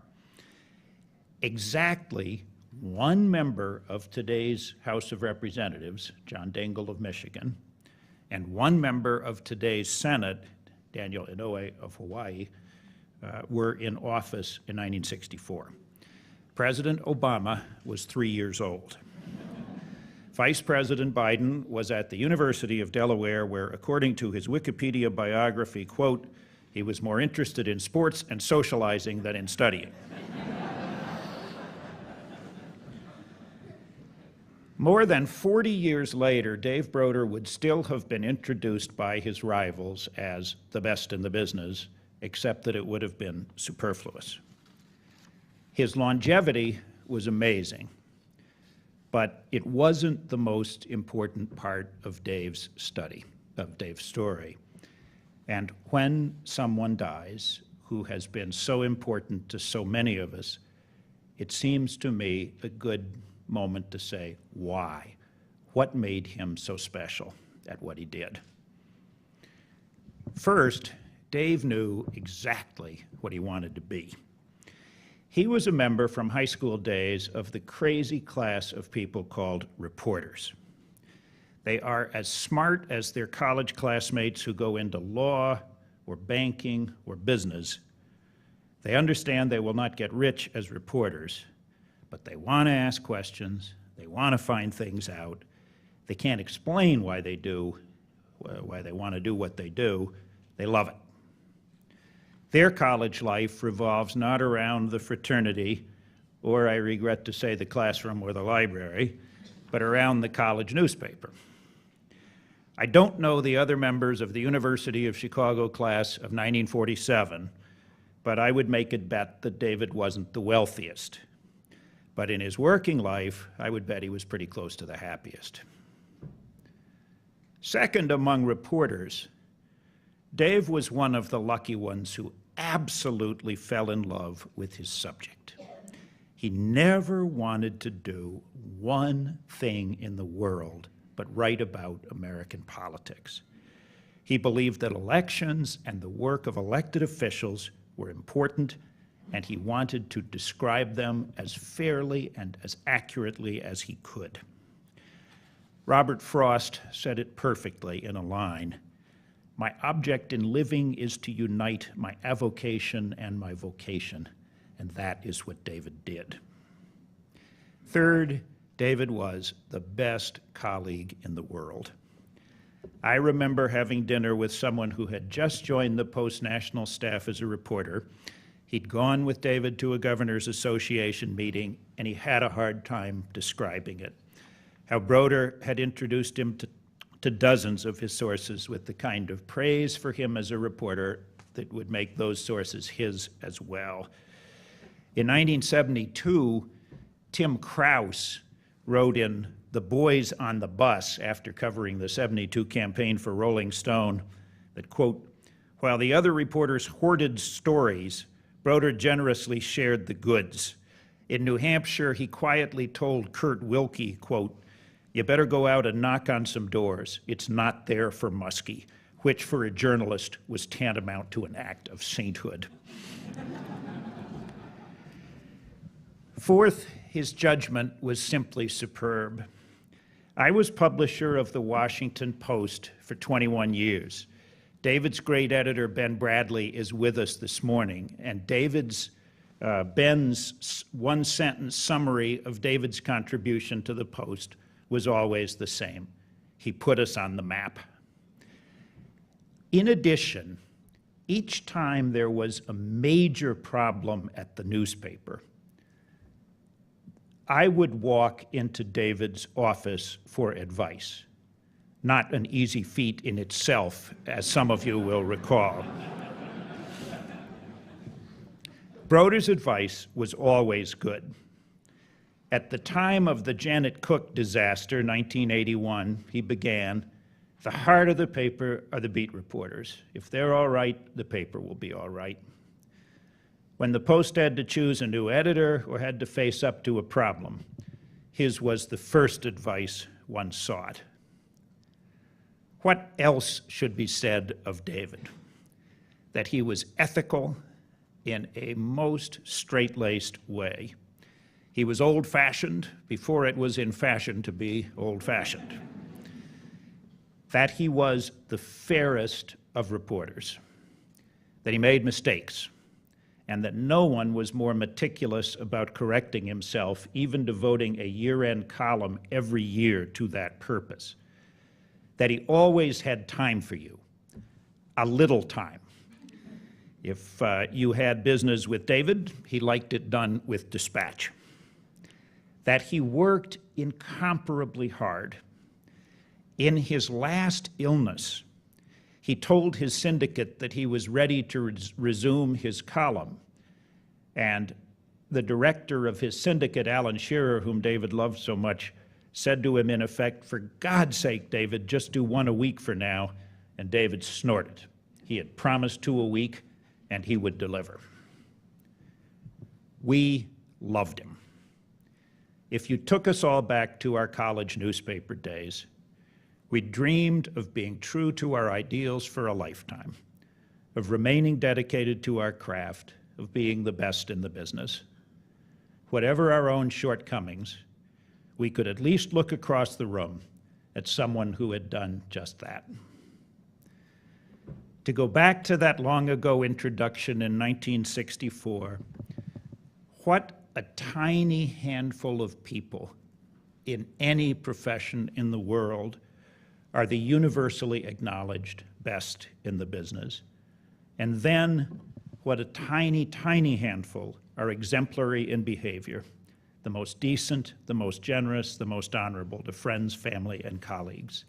Exactly one member of today's House of Representatives, John Dingell of Michigan, and one member of today's Senate, Daniel Inouye of Hawaii, were in office in 1964. President Obama was 3 years old. Vice President Biden was at the University of Delaware, where, according to his Wikipedia biography, quote, "he was more interested in sports and socializing than in studying." More than 40 years later, Dave Broder would still have been introduced by his rivals as the best in the business, except that it would have been superfluous. His longevity was amazing, but it wasn't the most important part of Dave's study, of Dave's story. And when someone dies who has been so important to so many of us, it seems to me a good moment to say why. What made him so special at what he did? First, Dave knew exactly what he wanted to be. He was a member from high school days of the crazy class of people called reporters. They are as smart as their college classmates who go into law or banking or business. They understand they will not get rich as reporters, but they want to ask questions, they want to find things out. They can't explain why they want to do what they do. They love it. Their college life revolves not around the fraternity, or I regret to say the classroom or the library, but around the college newspaper. I don't know the other members of the University of Chicago class of 1947, but I would make a bet that David wasn't the wealthiest. But in his working life, I would bet he was pretty close to the happiest. Second among reporters, Dave was one of the lucky ones who absolutely fell in love with his subject. He never wanted to do one thing in the world but write about American politics. He believed that elections and the work of elected officials were important, and he wanted to describe them as fairly and as accurately as he could. Robert Frost said it perfectly in a line, "My object in living is to unite my avocation and my vocation," and that is what David did. Third, David was the best colleague in the world. I remember having dinner with someone who had just joined the Post National staff as a reporter. He'd gone with David to a Governor's Association meeting, and he had a hard time describing it. How Broder had introduced him to dozens of his sources with the kind of praise for him as a reporter that would make those sources his as well. In 1972, Tim Krause wrote in The Boys on the Bus, after covering the 72 campaign for Rolling Stone, that, quote, "While the other reporters hoarded stories, Broder generously shared the goods. In New Hampshire, he quietly told Kurt Wilkie, quote, 'You better go out and knock on some doors. It's not there for Muskie,' which for a journalist was tantamount to an act of sainthood." Fourth, his judgment was simply superb. I was publisher of the Washington Post for 21 years. David's great editor, Ben Bradley, is with us this morning, and Ben's one-sentence summary of David's contribution to the Post was always the same. He put us on the map. In addition, each time there was a major problem at the newspaper, I would walk into David's office for advice. Not an easy feat in itself, as some of you will recall. Broder's advice was always good. At the time of the Janet Cook disaster, 1981, he began, "The heart of the paper are the beat reporters. If they're all right, the paper will be all right." When the Post had to choose a new editor or had to face up to a problem, his was the first advice one sought. What else should be said of David? That he was ethical in a most straight-laced way. He was old-fashioned before it was in fashion to be old-fashioned. That he was the fairest of reporters. That he made mistakes, and that no one was more meticulous about correcting himself, even devoting a year-end column every year to that purpose. That he always had time for you, a little time. If you had business with David, he liked it done with dispatch. That he worked incomparably hard. In his last illness, he told his syndicate that he was ready to resume his column. And the director of his syndicate, Alan Shearer, whom David loved so much, said to him in effect, "For God's sake, David, just do one a week for now." And David snorted. He had promised 2 a week, and he would deliver. We loved him. If you took us all back to our college newspaper days, we dreamed of being true to our ideals for a lifetime, of remaining dedicated to our craft, of being the best in the business. Whatever our own shortcomings, we could at least look across the room at someone who had done just that. To go back to that long ago introduction in 1964, what a tiny handful of people in any profession in the world are the universally acknowledged best in the business. And then what a tiny, tiny handful are exemplary in behavior, the most decent, the most generous, the most honorable to friends, family, and colleagues.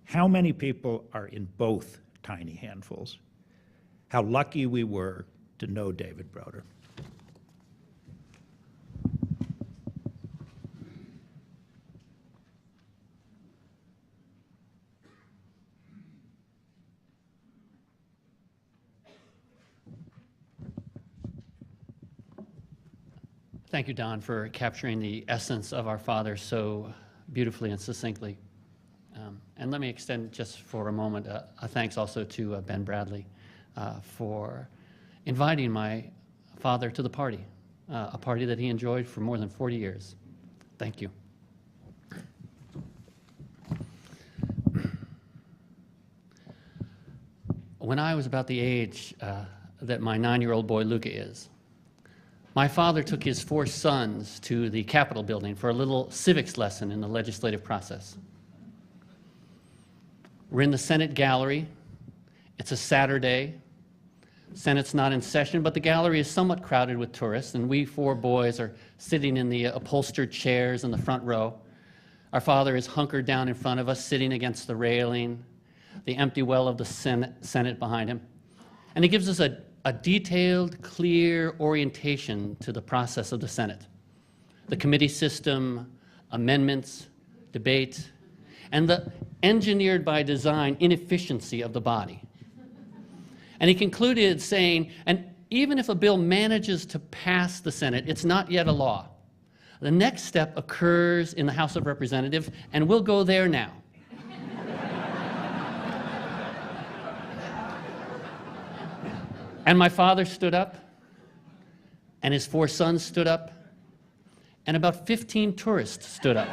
How many people are in both tiny handfuls? How lucky we were to know David Broder. Thank you, Don, for capturing the essence of our father so beautifully and succinctly. And let me extend just for a moment a thanks also to Ben Bradley for inviting my father to the party, a party that he enjoyed for more than 40 years. Thank you. When I was about the age that my 9-year-old boy Luca is, my father took his 4 sons to the Capitol building for a little civics lesson in the legislative process. We're in the Senate gallery. It's a Saturday. Senate's not in session, but the gallery is somewhat crowded with tourists, and we 4 boys are sitting in the upholstered chairs in the front row. Our father is hunkered down in front of us, sitting against the railing, the empty well of the Senate behind him. And he gives us a detailed, clear orientation to the process of the Senate, the committee system, amendments, debate, and the engineered by design inefficiency of the body. And he concluded saying, and even if a bill manages to pass the Senate, it's not yet a law. The next step occurs in the House of Representatives, and we'll go there now. And my father stood up, and his 4 sons stood up, and about 15 tourists stood up.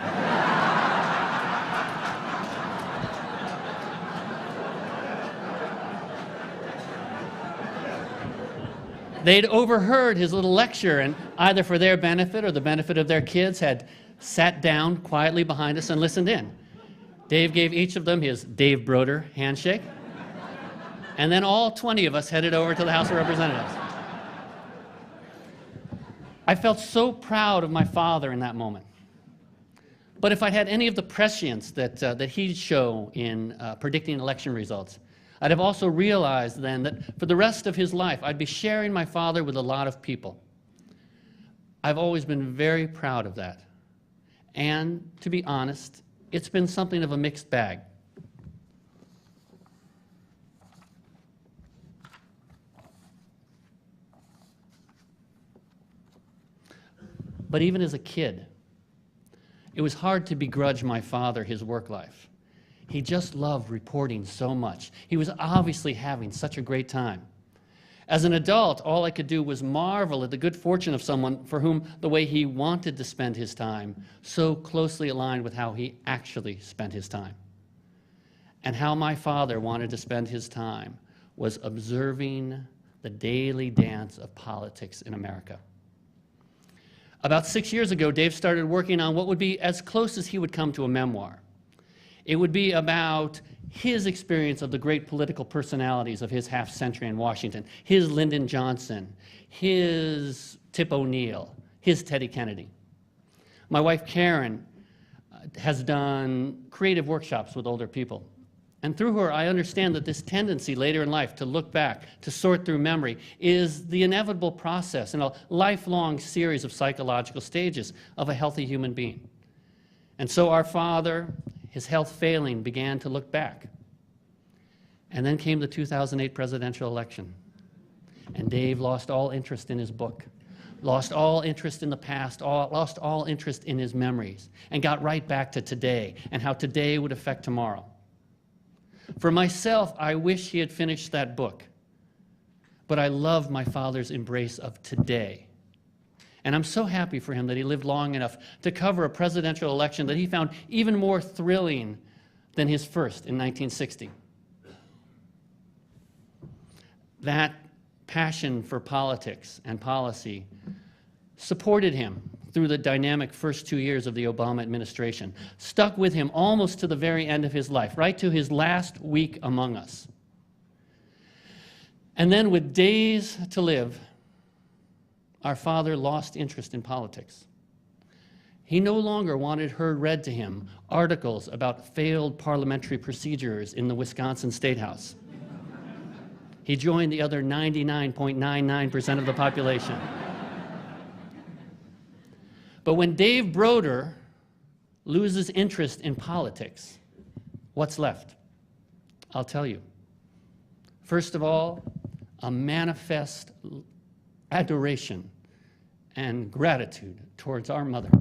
They'd overheard his little lecture and either for their benefit or the benefit of their kids had sat down quietly behind us and listened in. Dave gave each of them his Dave Broder handshake, and then all 20 of us headed over to the House of Representatives. I felt so proud of my father in that moment. But if I'd had any of the prescience that he'd show in predicting election results, I'd have also realized then that for the rest of his life, I'd be sharing my father with a lot of people. I've always been very proud of that. And to be honest, it's been something of a mixed bag. But even as a kid, it was hard to begrudge my father his work life. He just loved reporting so much. He was obviously having such a great time. As an adult, all I could do was marvel at the good fortune of someone for whom the way he wanted to spend his time so closely aligned with how he actually spent his time. And how my father wanted to spend his time was observing the daily dance of politics in America. About 6 years ago, Dave started working on what would be as close as he would come to a memoir. It would be about his experience of the great political personalities of his half-century in Washington, his Lyndon Johnson, his Tip O'Neill, his Teddy Kennedy. My wife, Karen, has done creative workshops with older people. And through her, I understand that this tendency later in life to look back, to sort through memory, is the inevitable process in a lifelong series of psychological stages of a healthy human being. And so our father, his health failing, began to look back. And then came the 2008 presidential election. And Dave lost all interest in his book, lost all interest in the past, lost all interest in his memories, and got right back to today and how today would affect tomorrow. For myself, I wish he had finished that book, but I love my father's embrace of today. And I'm so happy for him that he lived long enough to cover a presidential election that he found even more thrilling than his first in 1960. That passion for politics and policy supported him through the dynamic first 2 years of the Obama administration, stuck with him almost to the very end of his life, right to his last week among us. And then with days to live, our father lost interest in politics. He no longer wanted heard read to him articles about failed parliamentary procedures in the Wisconsin State House. He joined the other 99.99% of the population. But when Dave Broder loses interest in politics, what's left? I'll tell you. First of all, a manifest adoration and gratitude towards our mother.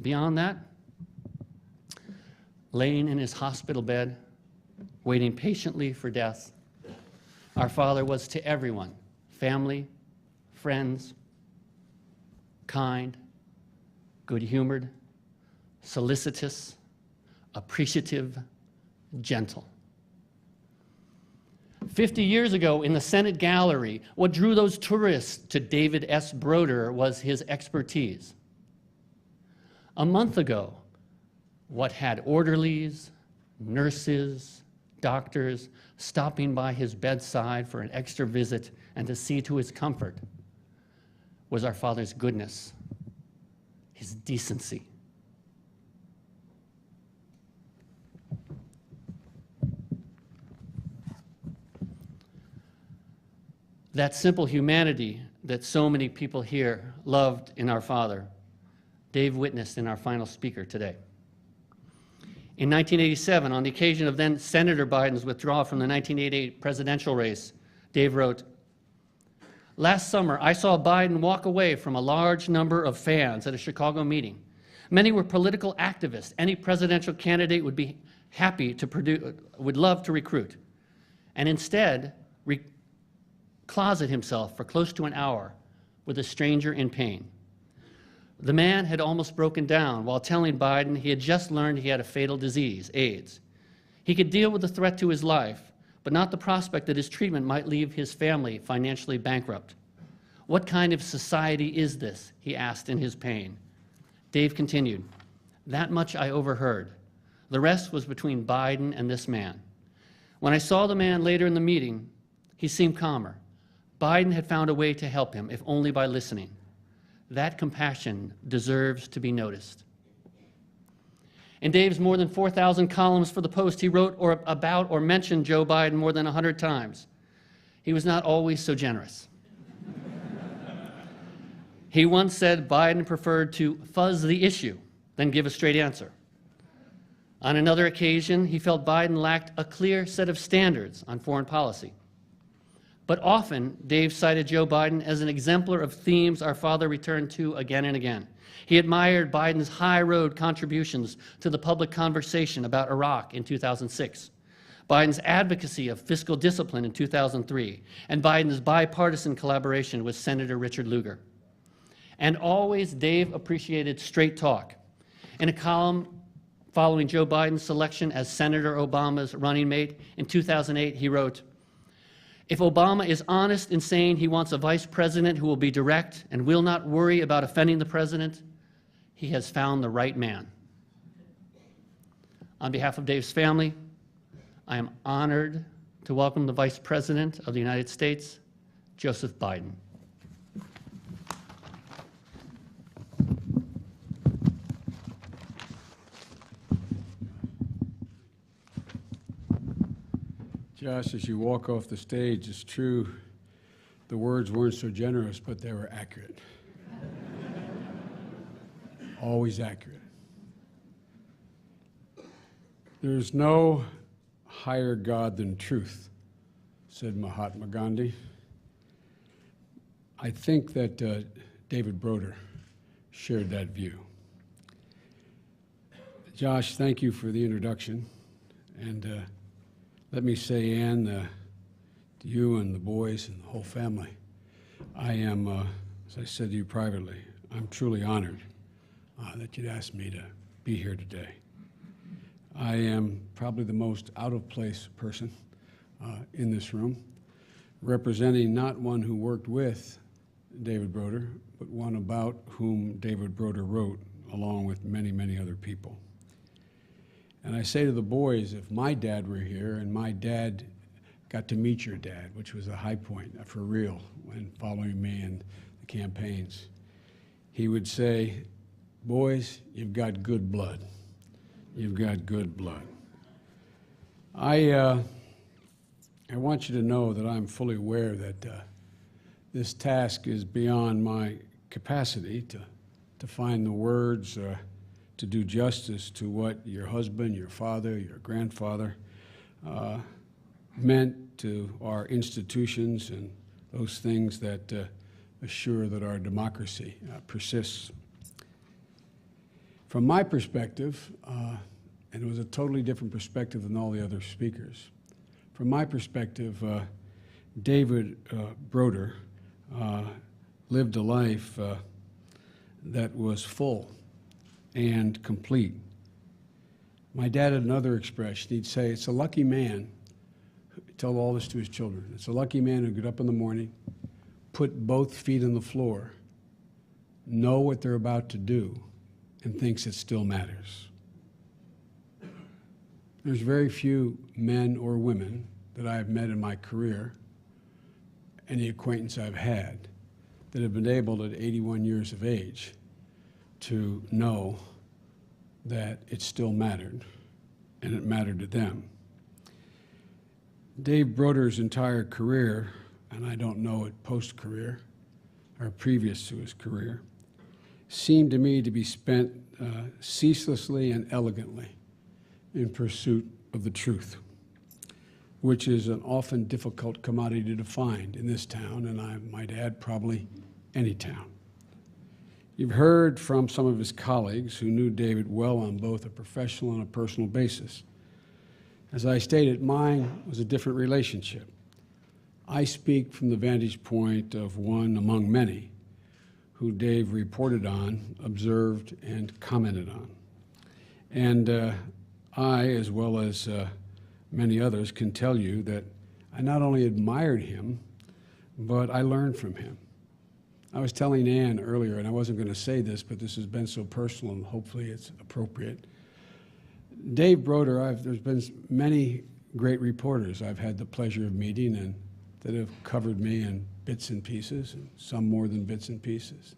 Beyond that, laying in his hospital bed, waiting patiently for death, our father was to everyone, family, friends, kind, good-humored, solicitous, appreciative, gentle. 50 years ago in the Senate gallery, what drew those tourists to David S. Broder was his expertise. A month ago, what had orderlies, nurses, doctors stopping by his bedside for an extra visit and to see to his comfort was our father's goodness, his decency. That simple humanity that so many people here loved in our father, Dave witnessed in our final speaker today. In 1987, on the occasion of then Senator Biden's withdrawal from the 1988 presidential race, Dave wrote, "Last summer, I saw Biden walk away from a large number of fans at a Chicago meeting. Many were political activists any presidential candidate would be happy to would love to recruit, and instead closet himself for close to an hour with a stranger in pain. The man had almost broken down while telling Biden he had just learned he had a fatal disease, AIDS. He could deal with the threat to his life, but not the prospect that his treatment might leave his family financially bankrupt. What kind of society is this? He asked in his pain. Dave continued, that much I overheard. The rest was between Biden and this man. When I saw the man later in the meeting, he seemed calmer. Biden had found a way to help him, if only by listening. That compassion deserves to be noticed. In Dave's more than 4,000 columns for the Post, he wrote about or mentioned Joe Biden more than 100 times. He was not always so generous. He once said Biden preferred to fuzz the issue than give a straight answer. On another occasion, he felt Biden lacked a clear set of standards on foreign policy. But often, Dave cited Joe Biden as an exemplar of themes our father returned to again and again. He admired Biden's high road contributions to the public conversation about Iraq in 2006, Biden's advocacy of fiscal discipline in 2003, and Biden's bipartisan collaboration with Senator Richard Lugar. And always, Dave appreciated straight talk. In a column following Joe Biden's selection as Senator Obama's running mate in 2008, he wrote, if Obama is honest in saying he wants a vice president who will be direct and will not worry about offending the president, he has found the right man. On behalf of Dave's family, I am honored to welcome the Vice President of the United States, Joseph Biden. Josh, as you walk off the stage, it's true, the words weren't so generous, but they were accurate. Always accurate. There's no higher God than truth, said Mahatma Gandhi. I think that David Broder shared that view. Josh, thank you for the introduction. And let me say, Ann, to you and the boys and the whole family, I am, as I said to you privately, I'm truly honored that you'd asked me to be here today. I am probably the most out-of-place person in this room, representing not one who worked with David Broder, but one about whom David Broder wrote, along with many, many other people. And I say to the boys, if my dad were here and my dad got to meet your dad, which was a high point for real when following me in the campaigns, he would say, boys, you've got good blood. You've got good blood. I want you to know that I'm fully aware that this task is beyond my capacity to find the words to do justice to what your husband, your father, your grandfather meant to our institutions and those things that assure that our democracy persists. From my perspective, and it was a totally different perspective than all the other speakers, from my perspective, David Broder lived a life that was full and complete. My dad had another expression. He'd say, it's a lucky man, tell all this to his children, it's a lucky man who get up in the morning, put both feet on the floor, know what they're about to do, and thinks it still matters. There's very few men or women that I've met in my career, any acquaintance I've had, that have been able at 81 years of age to know that it still mattered, and it mattered to them. Dave Broder's entire career, and I don't know it post-career, or previous to his career, seemed to me to be spent ceaselessly and elegantly in pursuit of the truth, which is an often difficult commodity to find in this town, and I might add probably any town. You've heard from some of his colleagues who knew David well on both a professional and a personal basis. As I stated, mine was a different relationship. I speak from the vantage point of one among many who Dave reported on, observed, and commented on. And I, as well as many others, can tell you that I not only admired him, but I learned from him. I was telling Ann earlier, and I wasn't going to say this, but this has been so personal, and hopefully it's appropriate. Dave Broder, there's been many great reporters I've had the pleasure of meeting and that have covered me in bits and pieces, and some more than bits and pieces.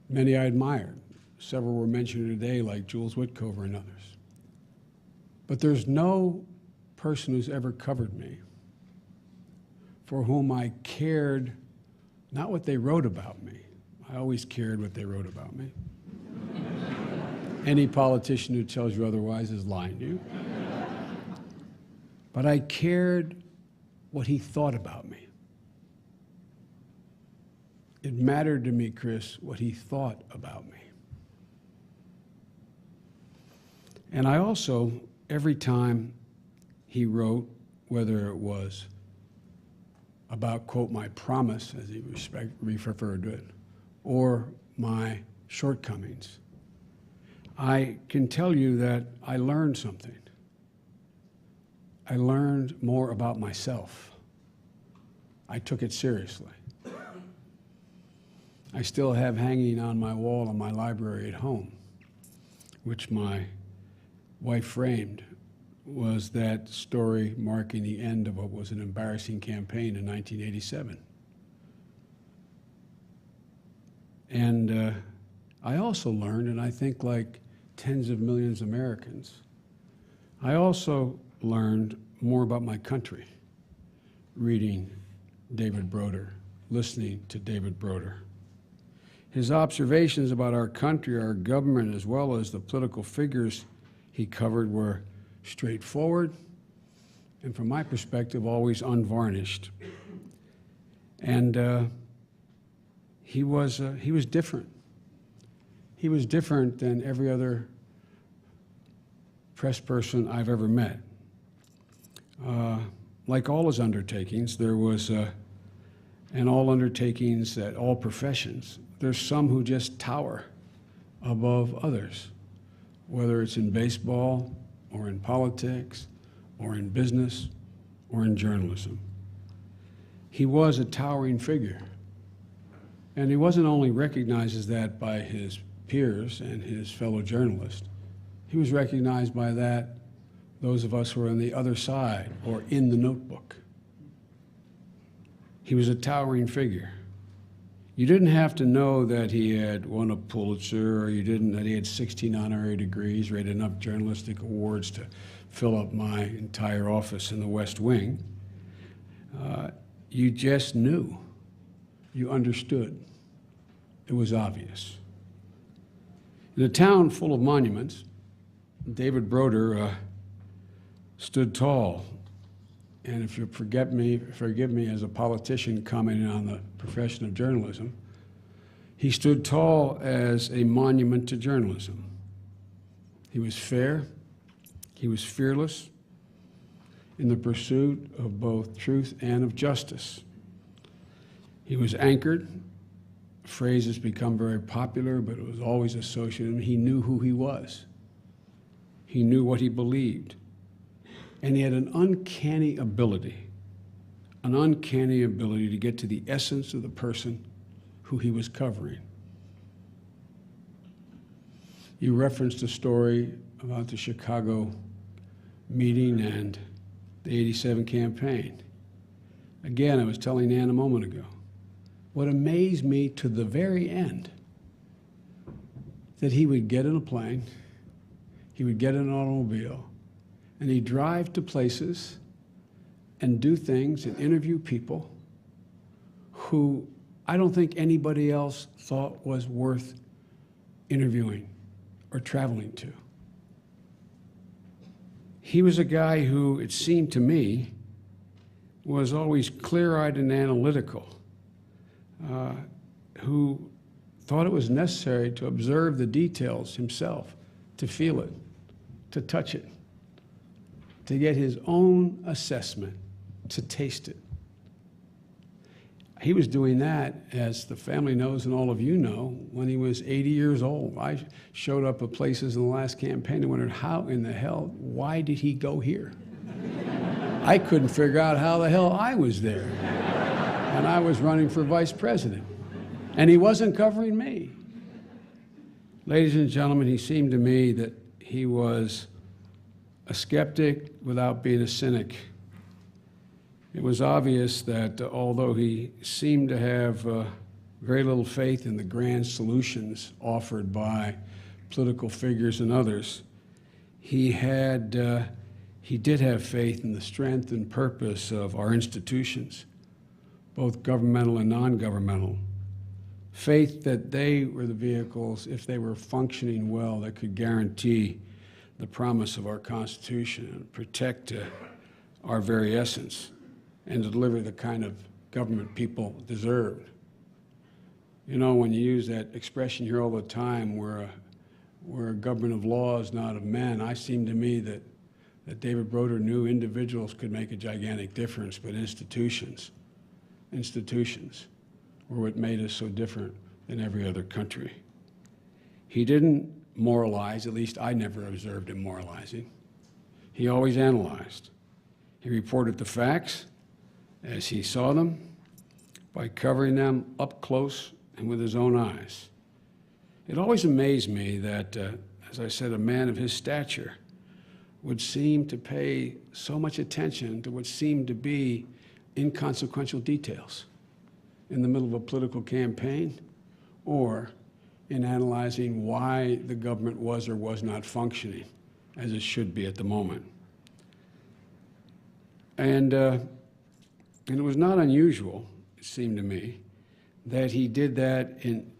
Many I admired. Several were mentioned today, like Jules Whitcover and others. But there's no person who's ever covered me for whom I cared not what they wrote about me. I always cared what they wrote about me. Any politician who tells you otherwise is lying to you. But I cared what he thought about me. It mattered to me, Chris, what he thought about me. And I also, every time he wrote, whether it was about, quote, my promise, as he referred to it, or my shortcomings, I can tell you that I learned something. I learned more about myself. I took it seriously. I still have hanging on my wall in my library at home, which my wife framed, was that story marking the end of what was an embarrassing campaign in 1987. And I also learned, and I think like tens of millions of Americans, I also learned more about my country, reading David Broder, listening to David Broder. His observations about our country, our government, as well as the political figures he covered were straightforward, and from my perspective, always unvarnished. And he was different. He was different than every other press person I've ever met. Like all his undertakings, there was, and all undertakings at all professions, there's some who just tower above others, whether it's in baseball or in politics or in business or in journalism. He was a towering figure. And he wasn't only recognized as that by his peers and his fellow journalists, he was recognized by that, those of us who are on the other side or in the notebook. He was a towering figure. You didn't have to know that he had won a Pulitzer, or that he had 16 honorary degrees, or had enough journalistic awards to fill up my entire office in the West Wing. You just knew. You understood. It was obvious. In a town full of monuments, David Broder stood tall. And if you forgive me as a politician commenting on the profession of journalism, he stood tall as a monument to journalism. He was fair, he was fearless in the pursuit of both truth and of justice. He was anchored. A phrase has become very popular, but it was always associated with him. He knew who he was. He knew what he believed. And he had an uncanny ability to get to the essence of the person who he was covering. You referenced a story about the Chicago meeting and the '87 campaign. Again, I was telling Ann a moment ago, what amazed me to the very end, that he would get in a plane, he would get in an automobile, and he'd drive to places and do things and interview people who I don't think anybody else thought was worth interviewing or traveling to. He was a guy who, it seemed to me, was always clear-eyed and analytical, who thought it was necessary to observe the details himself, to feel it, to touch it, to get his own assessment, to taste it. He was doing that, as the family knows and all of you know, when he was 80 years old. I showed up at places in the last campaign and wondered, how in the hell, why did he go here? I couldn't figure out how the hell I was there. And I was running for vice president. And he wasn't covering me. Ladies and gentlemen, he seemed to me that he was a skeptic without being a cynic. It was obvious that although he seemed to have very little faith in the grand solutions offered by political figures and others, he did have faith in the strength and purpose of our institutions, both governmental and non-governmental. Faith that they were the vehicles, if they were functioning well, that could guarantee the promise of our Constitution and protect our very essence and to deliver the kind of government people deserved. You know, when you use that expression here all the time, we're a government of laws, not of men, I seem to me that David Broder knew individuals could make a gigantic difference, but institutions were what made us so different than every other country. He didn't moralize, at least I never observed him moralizing. He always analyzed. He reported the facts as he saw them by covering them up close and with his own eyes. It always amazed me that, as I said, a man of his stature would seem to pay so much attention to what seemed to be inconsequential details in the middle of a political campaign or in analyzing why the government was or was not functioning as it should be at the moment. And it was not unusual, it seemed to me, that he did that in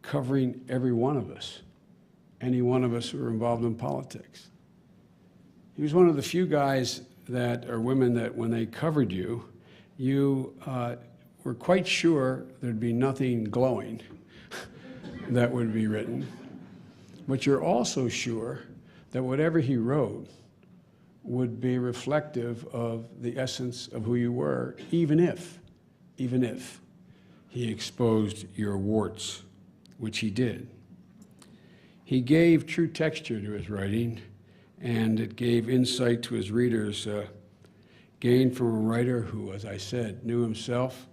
covering every one of us, any one of us who were involved in politics. He was one of the few guys that, or women that when they covered you, you were quite sure there'd be nothing glowing that would be written, but you're also sure that whatever he wrote would be reflective of the essence of who you were, even if he exposed your warts, which he did. He gave true texture to his writing, and it gave insight to his readers, gained from a writer who, as I said, knew himself,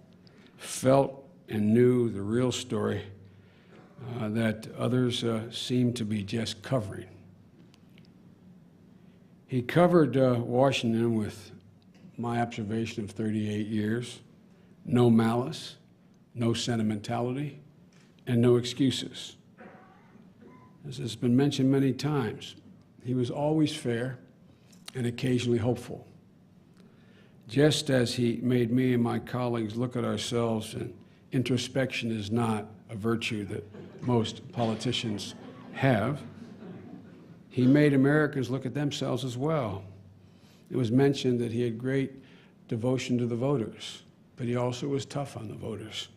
felt and knew the real story that others seemed to be just covering. He covered Washington with my observation of 38 years, no malice, no sentimentality, and no excuses. As has been mentioned many times, he was always fair and occasionally hopeful. Just as he made me and my colleagues look at ourselves, and introspection is not a virtue that most politicians have, he made Americans look at themselves as well. It was mentioned that he had great devotion to the voters, but he also was tough on the voters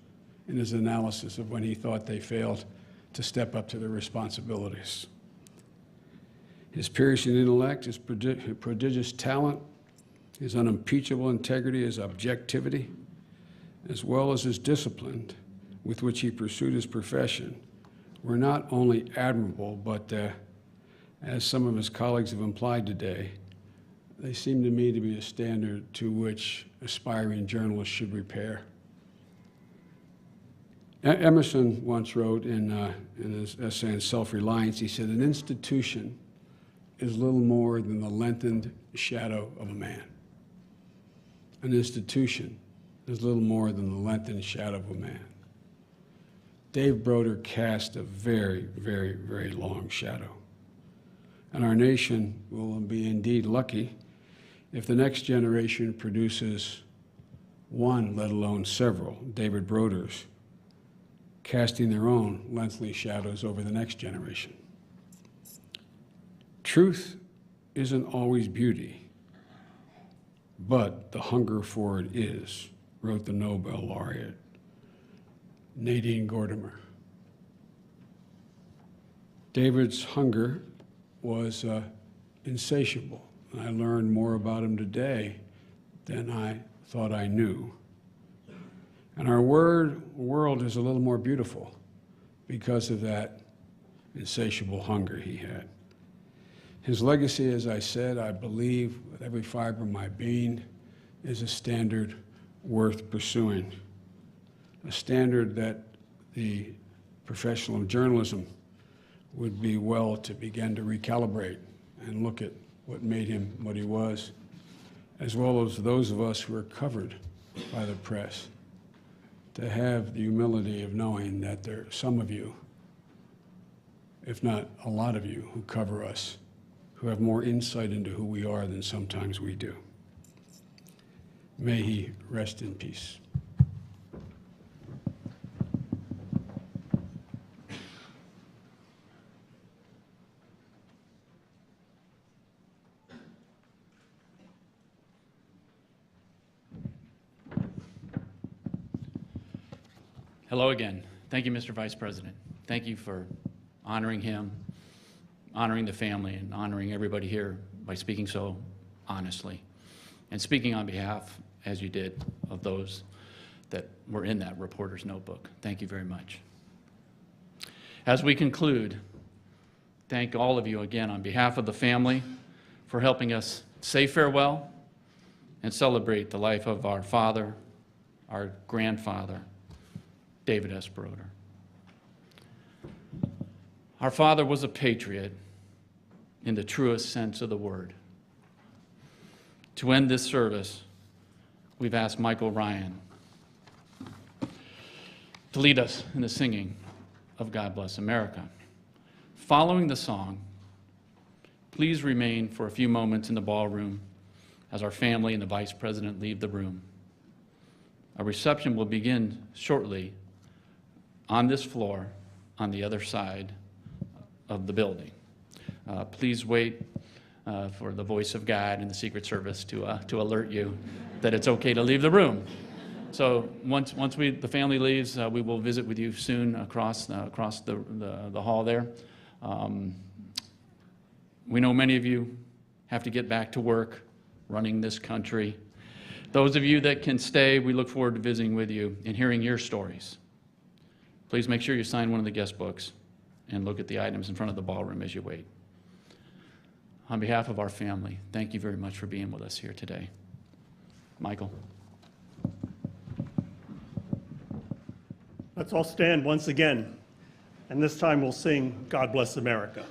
in his analysis of when he thought they failed to step up to their responsibilities. His piercing intellect, his prodigious talent, his unimpeachable integrity, his objectivity, as well as his discipline with which he pursued his profession, were not only admirable, but as some of his colleagues have implied today, they seem to me to be a standard to which aspiring journalists should repair. Emerson once wrote in his essay on self-reliance, he said, "An institution is little more than the lengthened shadow of a man." An institution is little more than the lengthened shadow of a man. Dave Broder cast a very, very, very long shadow. And our nation will be indeed lucky if the next generation produces one, let alone several, David Broders, casting their own lengthy shadows over the next generation. Truth isn't always beauty, but the hunger for it is, wrote the Nobel laureate, Nadine Gordimer. David's hunger was insatiable. I learned more about him today than I thought I knew. And our world is a little more beautiful because of that insatiable hunger he had. His legacy, as I said, I believe with every fiber of my being, is a standard worth pursuing, a standard that the professional of journalism would be well to begin to recalibrate and look at what made him what he was, as well as those of us who are covered by the press, to have the humility of knowing that there are some of you, if not a lot of you, who cover us, who have more insight into who we are than sometimes we do. May he rest in peace. Hello again. Thank you, Mr. Vice President. Thank you for honoring him, honoring the family, and honoring everybody here by speaking so honestly, and speaking on behalf, as you did, of those that were in that reporter's notebook. Thank you very much. As we conclude, thank all of you again on behalf of the family for helping us say farewell and celebrate the life of our father, our grandfather, David S. Broder. Our father was a patriot in the truest sense of the word. To end this service, we've asked Michael Ryan to lead us in the singing of God Bless America. Following the song, please remain for a few moments in the ballroom as our family and the Vice President leave the room. A reception will begin shortly on this floor on the other side of the building. Please wait for the voice of God and the Secret Service to alert you that it's okay to leave the room. So once the family leaves, we will visit with you soon across the hall there. We know many of you have to get back to work running this country. Those of you that can stay, we look forward to visiting with you and hearing your stories. Please make sure you sign one of the guest books and look at the items in front of the ballroom as you wait. On behalf of our family, thank you very much for being with us here today. Michael. Let's all stand once again, and this time we'll sing God Bless America.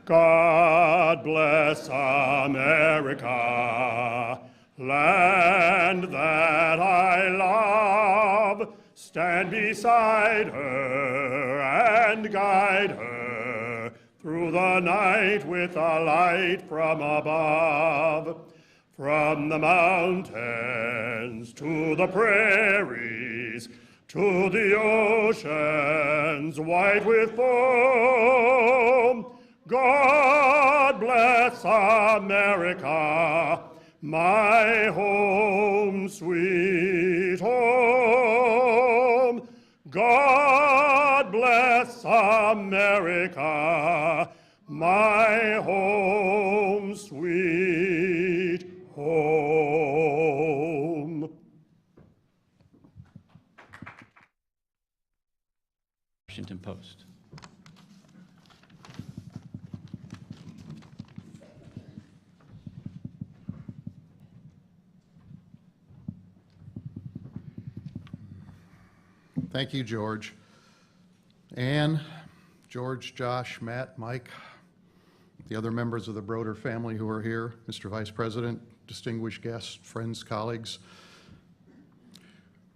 God bless America, land that I love. Stand beside her and guide her through the night with a light from above. From the mountains to the prairies, to the oceans white with foam, God bless America, my home, sweet home. God bless America, my home, sweet home. Washington Post. Thank you, George. Ann, George, Josh, Matt, Mike, the other members of the Broder family who are here, Mr. Vice President, distinguished guests, friends, colleagues.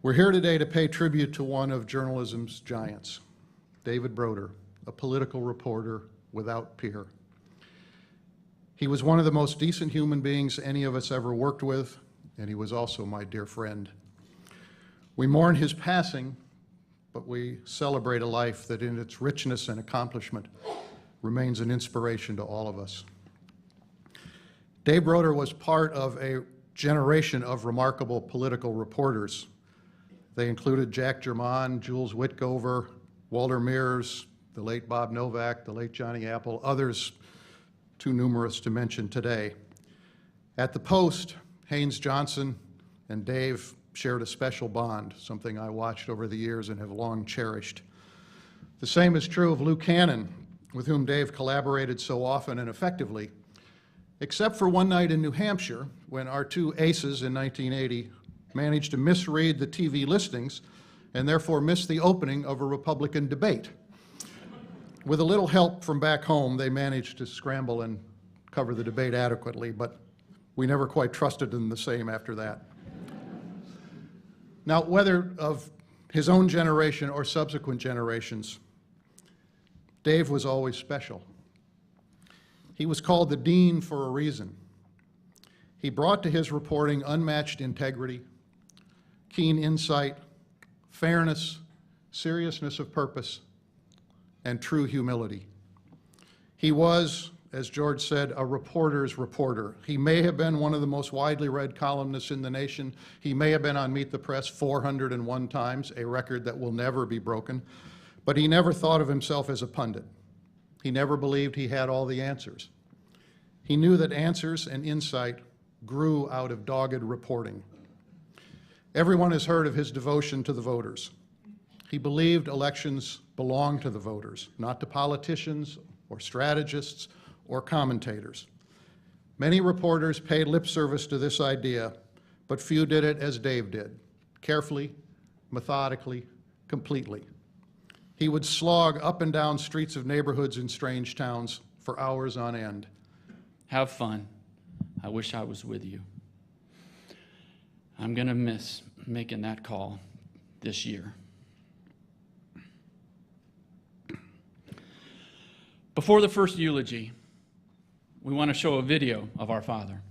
We're here today to pay tribute to one of journalism's giants, David Broder, a political reporter without peer. He was one of the most decent human beings any of us ever worked with, and he was also my dear friend. We mourn his passing, but we celebrate a life that in its richness and accomplishment remains an inspiration to all of us. Dave Broder was part of a generation of remarkable political reporters. They included Jack Germán, Jules Witgover, Walter Mears, the late Bob Novak, the late Johnny Apple, others too numerous to mention today. At the Post, Haynes Johnson and Dave shared a special bond, something I watched over the years and have long cherished. The same is true of Lou Cannon, with whom Dave collaborated so often and effectively, except for one night in New Hampshire when our two aces in 1980 managed to misread the TV listings and therefore miss the opening of a Republican debate. With a little help from back home, they managed to scramble and cover the debate adequately, but we never quite trusted them the same after that. Now, whether of his own generation or subsequent generations, Dave was always special. He was called the Dean for a reason. He brought to his reporting unmatched integrity, keen insight, fairness, seriousness of purpose, and true humility. He was, as George said, a reporter's reporter. He may have been one of the most widely read columnists in the nation. He may have been on Meet the Press 401 times, a record that will never be broken. But he never thought of himself as a pundit. He never believed he had all the answers. He knew that answers and insight grew out of dogged reporting. Everyone has heard of his devotion to the voters. He believed elections belonged to the voters, not to politicians or strategists or commentators. Many reporters paid lip service to this idea, but few did it as Dave did, carefully, methodically, completely. He would slog up and down streets of neighborhoods in strange towns for hours on end. Have fun. I wish I was with you. I'm going to miss making that call this year. Before the first eulogy, we want to show a video of our father.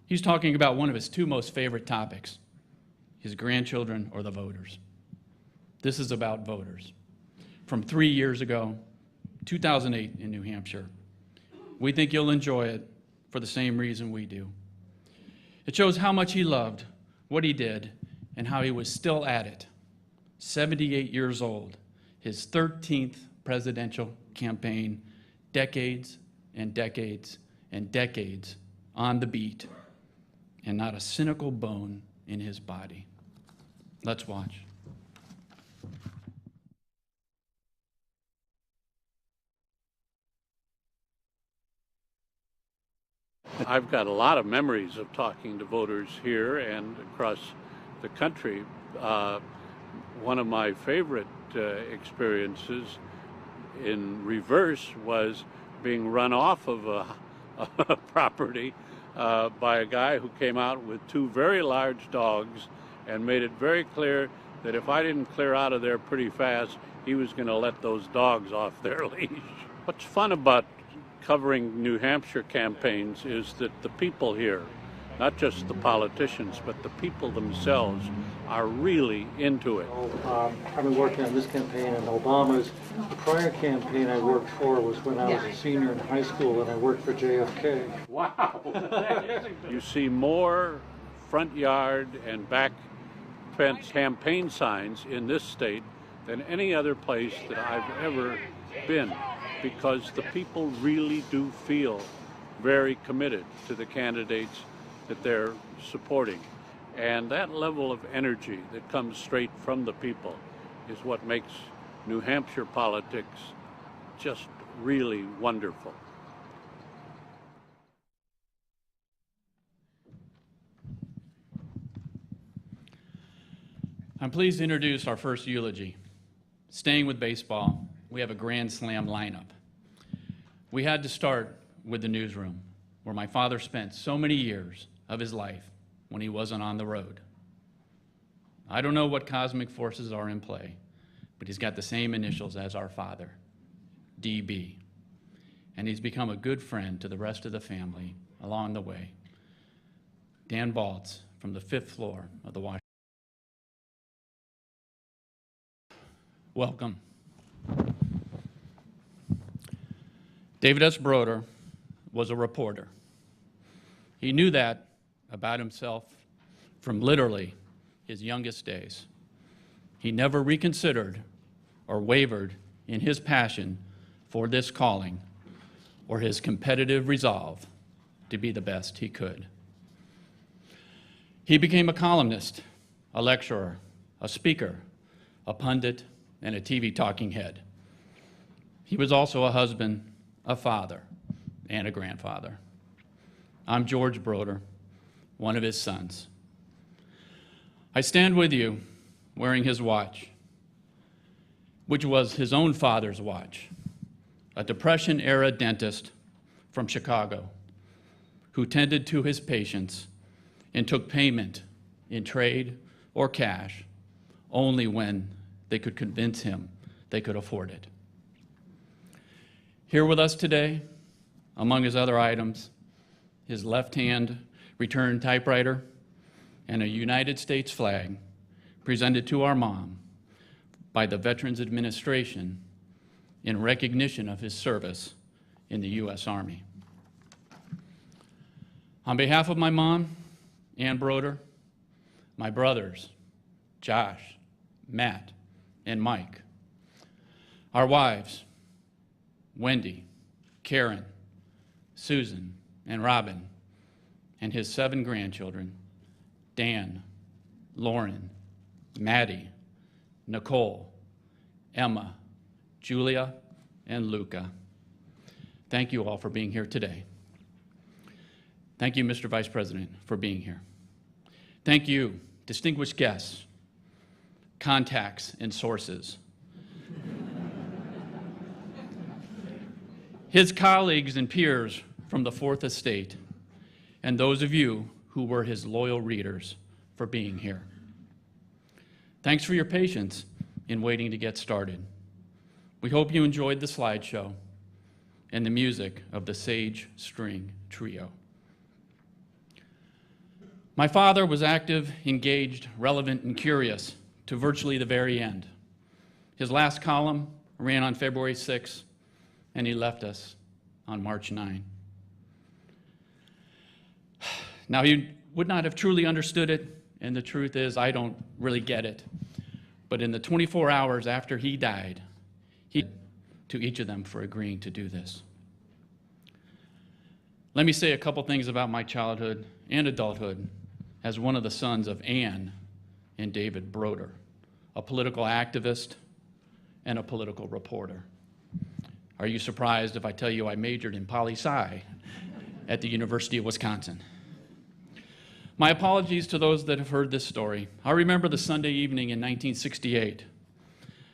He's talking about one of his two most favorite topics, his grandchildren or the voters. This is about voters. From 3 years ago, 2008 in New Hampshire. We think you'll enjoy it for the same reason we do. It shows how much he loved what he did and how he was still at it. 78 years old, his 13th presidential campaign, decades and decades and decades on the beat, and not a cynical bone in his body. Let's watch. I've got a lot of memories of talking to voters here and across the country. One of my favorite experiences in reverse was being run off of a property by a guy who came out with two very large dogs and made it very clear that if I didn't clear out of there pretty fast, he was going to let those dogs off their leash. What's fun about covering New Hampshire campaigns is that the people here, not just the politicians, but the people themselves are really into it. I've been working on this campaign and Obama's. The prior campaign I worked for was when I was a senior in high school and I worked for JFK. Wow! You see more front yard and back fence campaign signs in this state than any other place that I've ever been, because the people really do feel very committed to the candidates that they're supporting. And that level of energy that comes straight from the people is what makes New Hampshire politics just really wonderful. I'm pleased to introduce our first eulogy. Staying with baseball, we have a Grand Slam lineup. We had to start with the newsroom, where my father spent so many years of his life when he wasn't on the road. I don't know what cosmic forces are in play, but he's got the same initials as our father, DB. And he's become a good friend to the rest of the family along the way. Dan Baltz from the 5th floor of the Washington. Welcome. David S. Broder was a reporter. He knew that about himself from literally his youngest days. He never reconsidered or wavered in his passion for this calling or his competitive resolve to be the best he could. He became a columnist, a lecturer, a speaker, a pundit, and a TV talking head. He was also a husband, a father, and a grandfather. I'm George Broder, one of his sons. I stand with you wearing his watch, which was his own father's watch, a Depression-era dentist from Chicago who tended to his patients and took payment in trade or cash only when they could convince him they could afford it. Here with us today, among his other items, his left-hand return typewriter and a United States flag presented to our mom by the Veterans Administration in recognition of his service in the U.S. Army. On behalf of my mom, Ann Broder, my brothers, Josh, Matt, and Mike, our wives, Wendy, Karen, Susan, and Robin, and his 7 grandchildren, Dan, Lauren, Maddie, Nicole, Emma, Julia, and Luca. Thank you all for being here today. Thank you, Mr. Vice President, for being here. Thank you, distinguished guests, contacts, and sources. His colleagues and peers from the Fourth Estate, and those of you who were his loyal readers for being here. Thanks for your patience in waiting to get started. We hope you enjoyed the slideshow and the music of the Sage String Trio. My father was active, engaged, relevant, and curious to virtually the very end. His last column ran on February 6, and he left us on March 9. Now, he would not have truly understood it, and the truth is, I don't really get it. But in the 24 hours after he died, he to each of them for agreeing to do this. Let me say a couple things about my childhood and adulthood as one of the sons of Ann and David Broder, a political activist and a political reporter. Are you surprised if I tell you I majored in poli-sci at the University of Wisconsin? My apologies to those that have heard this story. I remember the Sunday evening in 1968,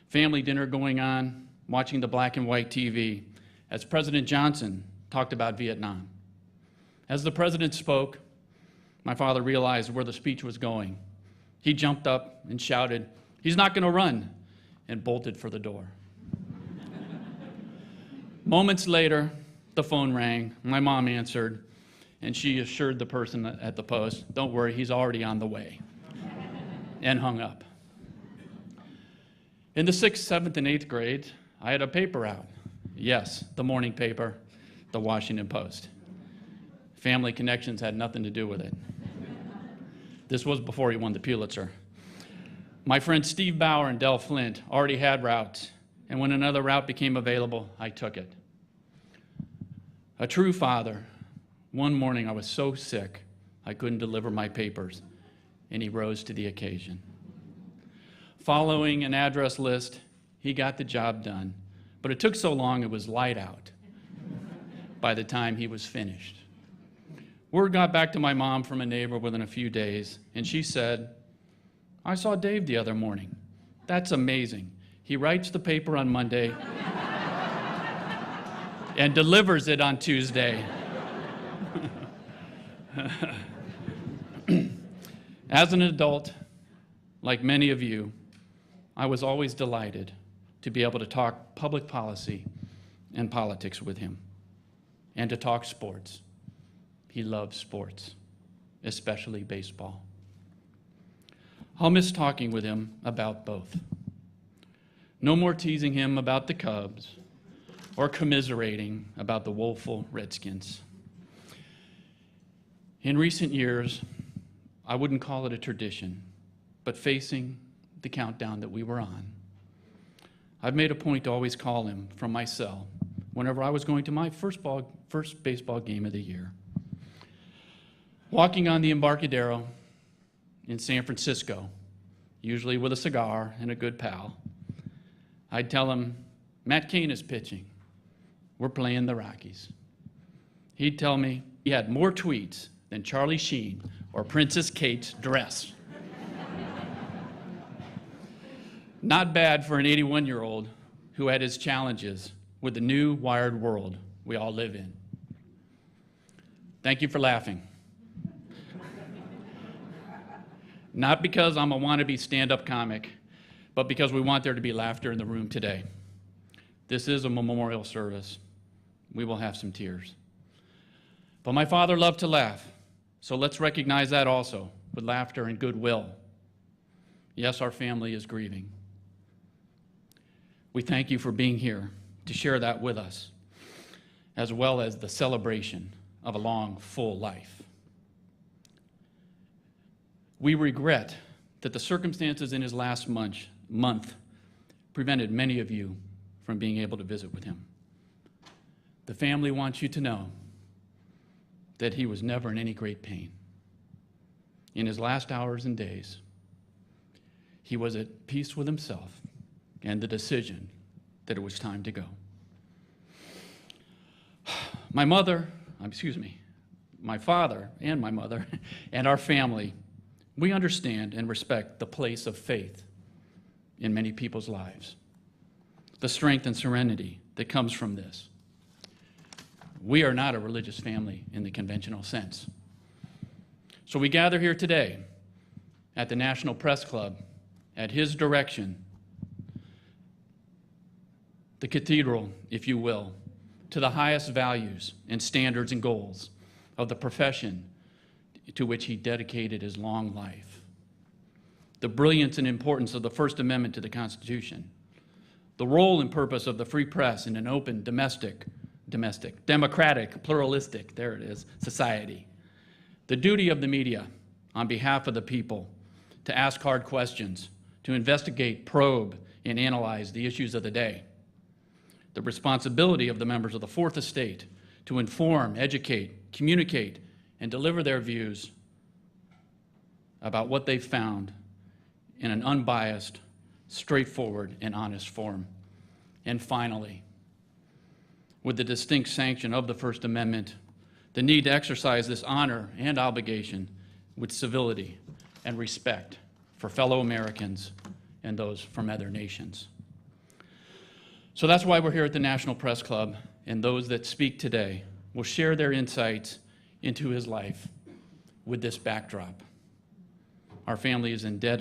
family dinner going on, watching the black and white TV as President Johnson talked about Vietnam. As the president spoke, my father realized where the speech was going. He jumped up and shouted, "He's not going to run," and bolted for the door. Moments later, the phone rang. My mom answered, and she assured the person at the post, "Don't worry, he's already on the way," and hung up. In the 6th, 7th, and 8th grades, I had a paper out. Yes, the morning paper, the Washington Post. Family connections had nothing to do with it. This was before he won the Pulitzer. My friends Steve Bauer and Del Flint already had routes, and when another route became available, I took it. A true father. One morning I was so sick I couldn't deliver my papers, and he rose to the occasion. Following an address list, he got the job done, but it took so long it was light out by the time he was finished. Word got back to my mom from a neighbor within a few days, and she said, "I saw Dave the other morning. That's amazing. He writes the paper on Monday and delivers it on Tuesday." As an adult, like many of you, I was always delighted to be able to talk public policy and politics with him, and to talk sports. He loves sports, especially baseball. I'll miss talking with him about both. No more teasing him about the Cubs or commiserating about the woeful Redskins. In recent years, I wouldn't call it a tradition, but facing the countdown that we were on, I've made a point to always call him from my cell whenever I was going to my first baseball game of the year. Walking on the Embarcadero in San Francisco, usually with a cigar and a good pal, I'd tell him, Matt Cain is pitching. We're playing the Rockies. He'd tell me he had more tweets than Charlie Sheen or Princess Kate's dress. Not bad for an 81-year-old who had his challenges with the new wired world we all live in. Thank you for laughing. Not because I'm a wannabe stand-up comic, but because we want there to be laughter in the room today. This is a memorial service. We will have some tears. But my father loved to laugh, so let's recognize that also with laughter and goodwill. Yes, our family is grieving. We thank you for being here to share that with us, as well as the celebration of a long, full life. We regret that the circumstances in his last month prevented many of you from being able to visit with him. The family wants you to know that he was never in any great pain. In his last hours and days, he was at peace with himself and the decision that it was time to go. My father and my mother and our family, we understand and respect the place of faith in many people's lives, the strength and serenity that comes from this. We are not a religious family in the conventional sense. So we gather here today at the National Press Club at his direction, the cathedral, if you will, to the highest values and standards and goals of the profession to which he dedicated his long life. The brilliance and importance of the First Amendment to the Constitution, the role and purpose of the free press in an open, democratic, pluralistic, there it is, society. The duty of the media on behalf of the people to ask hard questions, to investigate, probe, and analyze the issues of the day. The responsibility of the members of the Fourth Estate to inform, educate, communicate, and deliver their views about what they found in an unbiased, straightforward, and honest form. And finally, with the distinct sanction of the First Amendment, the need to exercise this honor and obligation with civility and respect for fellow Americans and those from other nations. So that's why we're here at the National Press Club, and those that speak today will share their insights into his life with this backdrop. Our family is indebted